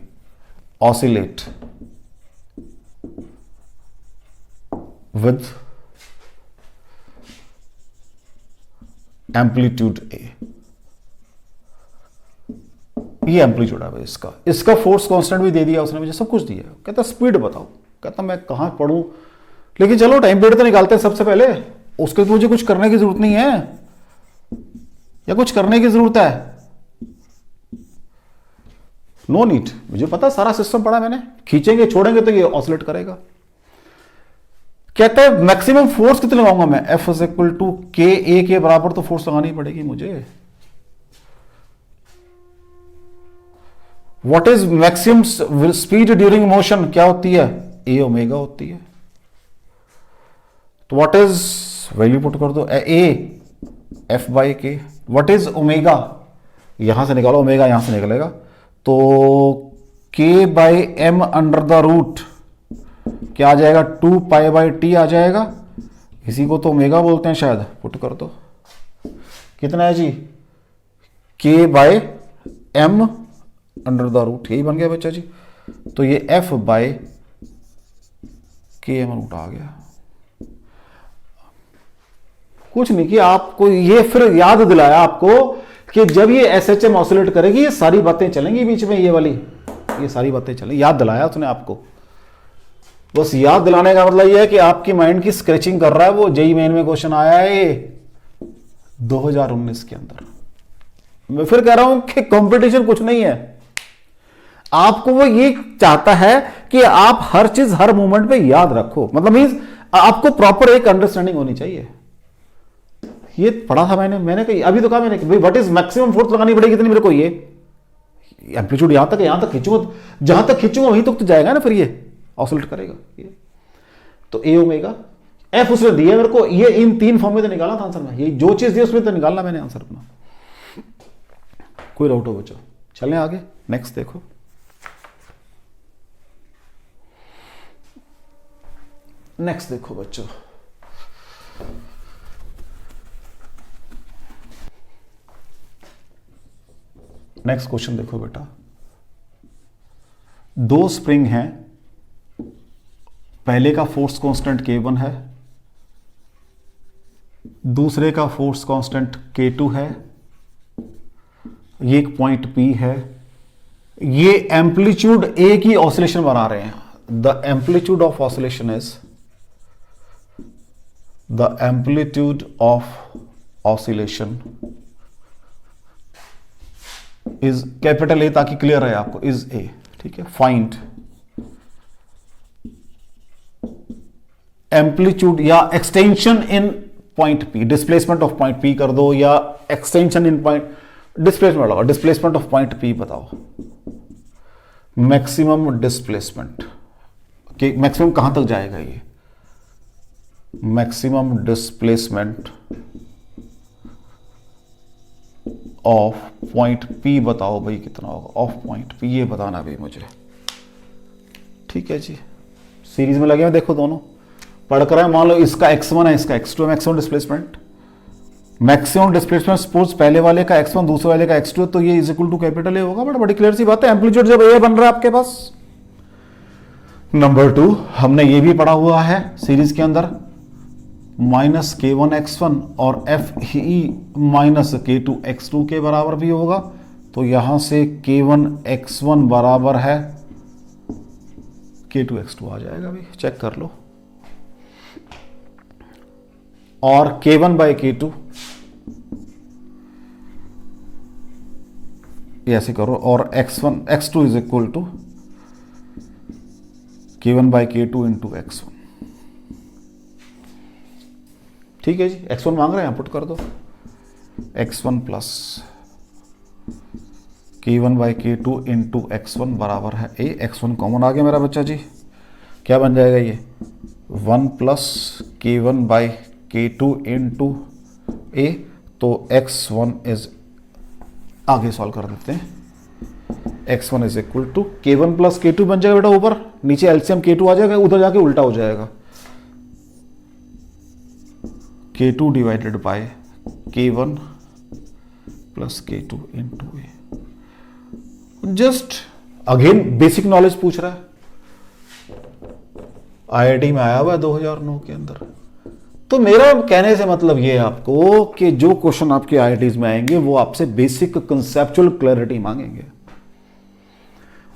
ऑसिलेट विद एम्पलीट्यूड A। ये एम्पलीट्यूड है भाई इसका फोर्स कांस्टेंट भी दे दिया उसने, मुझे सब कुछ दिया। कहता स्पीड बताओ, कहता मैं कहां पढ़ूं, लेकिन चलो टाइम पीरियड तो निकालते हैं सबसे पहले, उसके तो मुझे कुछ करने की जरूरत नहीं है, या कुछ करने की जरूरत है? नो नीड, मुझे पता सारा सिस्टम पढ़ा मैंने, खींचेंगे छोड़ेंगे तो ये ऑसिलेट करेगा। कहता है मैक्सिमम फोर्स कितने लगाऊंगा मैं, F इज इक्वल टू के ए के बराबर तो फोर्स लगानी पड़ेगी मुझे। What is maximum speed during motion, क्या होती है, ए ओमेगा होती है। तो व्हाट इज वैल्यू पुट कर दो, A F by K, what is omega, यहां से निकालो ओमेगा, यहां से निकलेगा तो K by M under the root क्या आ जाएगा, 2 पाई बाई टी आ जाएगा, इसी को तो ओमेगा बोलते हैं शायद, पुट कर दो कितना है जी, K by M under the root, यही बन गया बच्चा जी। तो ये F by K M root आ गया। कुछ नहीं किया आपको, ये फिर याद दिलाया आपको कि जब ये एसएचएम ऑसिलेट करेगी ये सारी बातें चलेंगी बीच में, ये वाली ये सारी बातें चलेंगी, याद दिलाया उसने आपको। बस याद दिलाने का मतलब ये है कि आपकी माइंड की स्क्रैचिंग कर रहा है वो। जेई मेन में क्वेश्चन आया है 2019 के अंदर। मैं फिर कह रहा हूं कि कंपटीशन कुछ नहीं है, आपको वो ये चाहता है कि आप हर चीज हर मोमेंट पे याद रखो, मतलब मींस आपको प्रॉपर एक अंडरस्टैंडिंग होनी चाहिए। ये पढ़ा था मैंने कही अभी तो कहा मैंने कि भाई व्हाट इज मैक्सिमम फोर्स लगानी पड़ेगी कितनी मेरे को, ये एम्पलीट्यूड यहां तक खींचूंगा, जहां तक खींचूंगा वहीं तक तो जाएगा ना, फिर ये ऑसिलेट करेगा ये। तो ए ओमेगा एफ उसने दिया मेरे को, ये इन 3 फॉर्म में तो निकाला था आंसर में, ये जो चीज दी उसमें तो निकालना मैंने आंसर अपना। कोई डाउट हो बच्चों, चलें आगे, नेक्स्ट देखो। नेक्स्ट देखो बच्चों, नेक्स्ट क्वेश्चन देखो बेटा। 2 स्प्रिंग हैं, पहले का फोर्स कांस्टेंट K1 है, दूसरे का फोर्स कांस्टेंट K2 है, ये एक पॉइंट P है, ये एम्पलीट्यूड A की ऑसिलेशन बना रहे हैं। The amplitude of oscillation is, the amplitude of oscillation is capital A, ताकि क्लियर है आपको, इज ए, ठीक है। फाइंड एम्पलीट्यूड या extension in point P, displacement of point P कर दो, या एक्सटेंशन इन पॉइंट, डिस्प्लेसमेंट लगाओ, डिस्प्लेसमेंट ऑफ पॉइंट पी बताओ। मैक्सिमम डिस्प्लेसमेंट कि मैक्सिमम कहां तक जाएगा ये, maximum displacement of point P बताओ भाई कितना होगा, ऑफ पॉइंट पी ये बताना भाई मुझे, ठीक है जी। सीरीज में लगे हैं देखो, दोनों पढ़ कर, मान लो इसका x1 है इसका x2 है, maximum displacement, maximum displacement suppose पहले वाले का x1 दूसरे वाले का x2 है, तो ये is equal to capital A होगा। बट बड़ी क्लियर सी बात है, एम्पलीट्यूड जब ए बन रहा है आपके पास। नंबर 2 हमने ये भी पढ़ा हुआ है सीरीज के अंदर, माइनस K1 x1 और F E minus K2 x2 के बराबर भी होगा। तो यहां से K1 x1 बराबर है K2 x2 आ जाएगा भाई, चेक कर लो। और K1 बाई K2 ऐसे करो, और x1 x2 is equal to K1 by K2 into x1, ठीक है जी। x1 मांग रहे हैं, पुट कर दो, x1 plus K1 by K2 into x1 बराबर है ए, x1 कॉमन आ गया मेरा बच्चा जी, क्या बन जाएगा ये 1 plus K1 by K2 into ए। तो x1 इज, आगे सॉल्व कर देते हैं, x1 is equal to K1 plus K2 बन जाएगा बेटा, ऊपर नीचे एलसीएम K2 आ जाएगा, उधर जाके उल्टा हो जाएगा, K2 divided by K1 plus K2 into A. Just again basic knowledge पूछ रहा है, आईआईटी में आया हुआ है 2009 के अंदर। तो मेरा कहने से मतलब ये है आपको कि जो क्वेश्चन आपके आईआईटीज में आएंगे वो आपसे बेसिक कंसेप्चुअल क्लैरिटी मांगेंगे।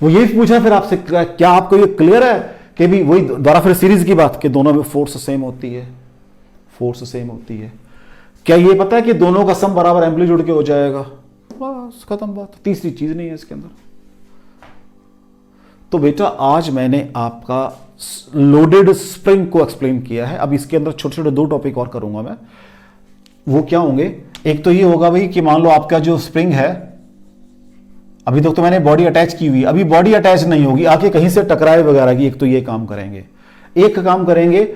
वो यही पूछा फिर आपसे, क्या आपको ये क्लियर है कि भी वही दोबारा फिर सीरीज की बात कि दोनों में फोर्स सेम होती है, फोर्स सेम होती है। क्या ये पता है कि दोनों का सम बराबर एम्पलीट्यूड के हो जाएगा, बस खत्म बात, तीसरी चीज नहीं है इसके अंदर। तो बेटा आज मैंने आपका लोडेड स्प्रिंग को एक्सप्लेन किया है। अब इसके अंदर छोटे छोटे 2 टॉपिक और करूंगा मैं। वो क्या होंगे, एक तो ये होगा भाई कि मान लो आपका जो स्प्रिंग है, अभी तक तो मैंने बॉडी अटैच की हुई, अभी बॉडी अटैच नहीं होगी, आके कहीं से टकराए वगैरह की, एक तो ये काम करेंगे। एक काम करेंगे,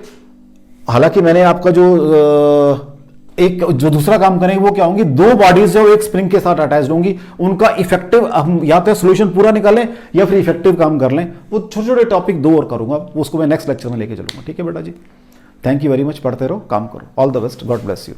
हालांकि मैंने आपका जो दूसरा काम करेंगे वो क्या होंगी, 2 बॉडीज जो एक स्प्रिंग के साथ अटैच होंगी, उनका इफेक्टिव हम या तो सोल्यूशन पूरा निकालें या फिर इफेक्टिव काम कर लें। वो छोटे छोटे टॉपिक 2 और करूंगा, उसको मैं नेक्स्ट लेक्चर में लेके चलूंगा। ठीक है बेटा जी, थैंक यू वेरी मच। पढ़ते रहो, काम करो। All the best, God bless you.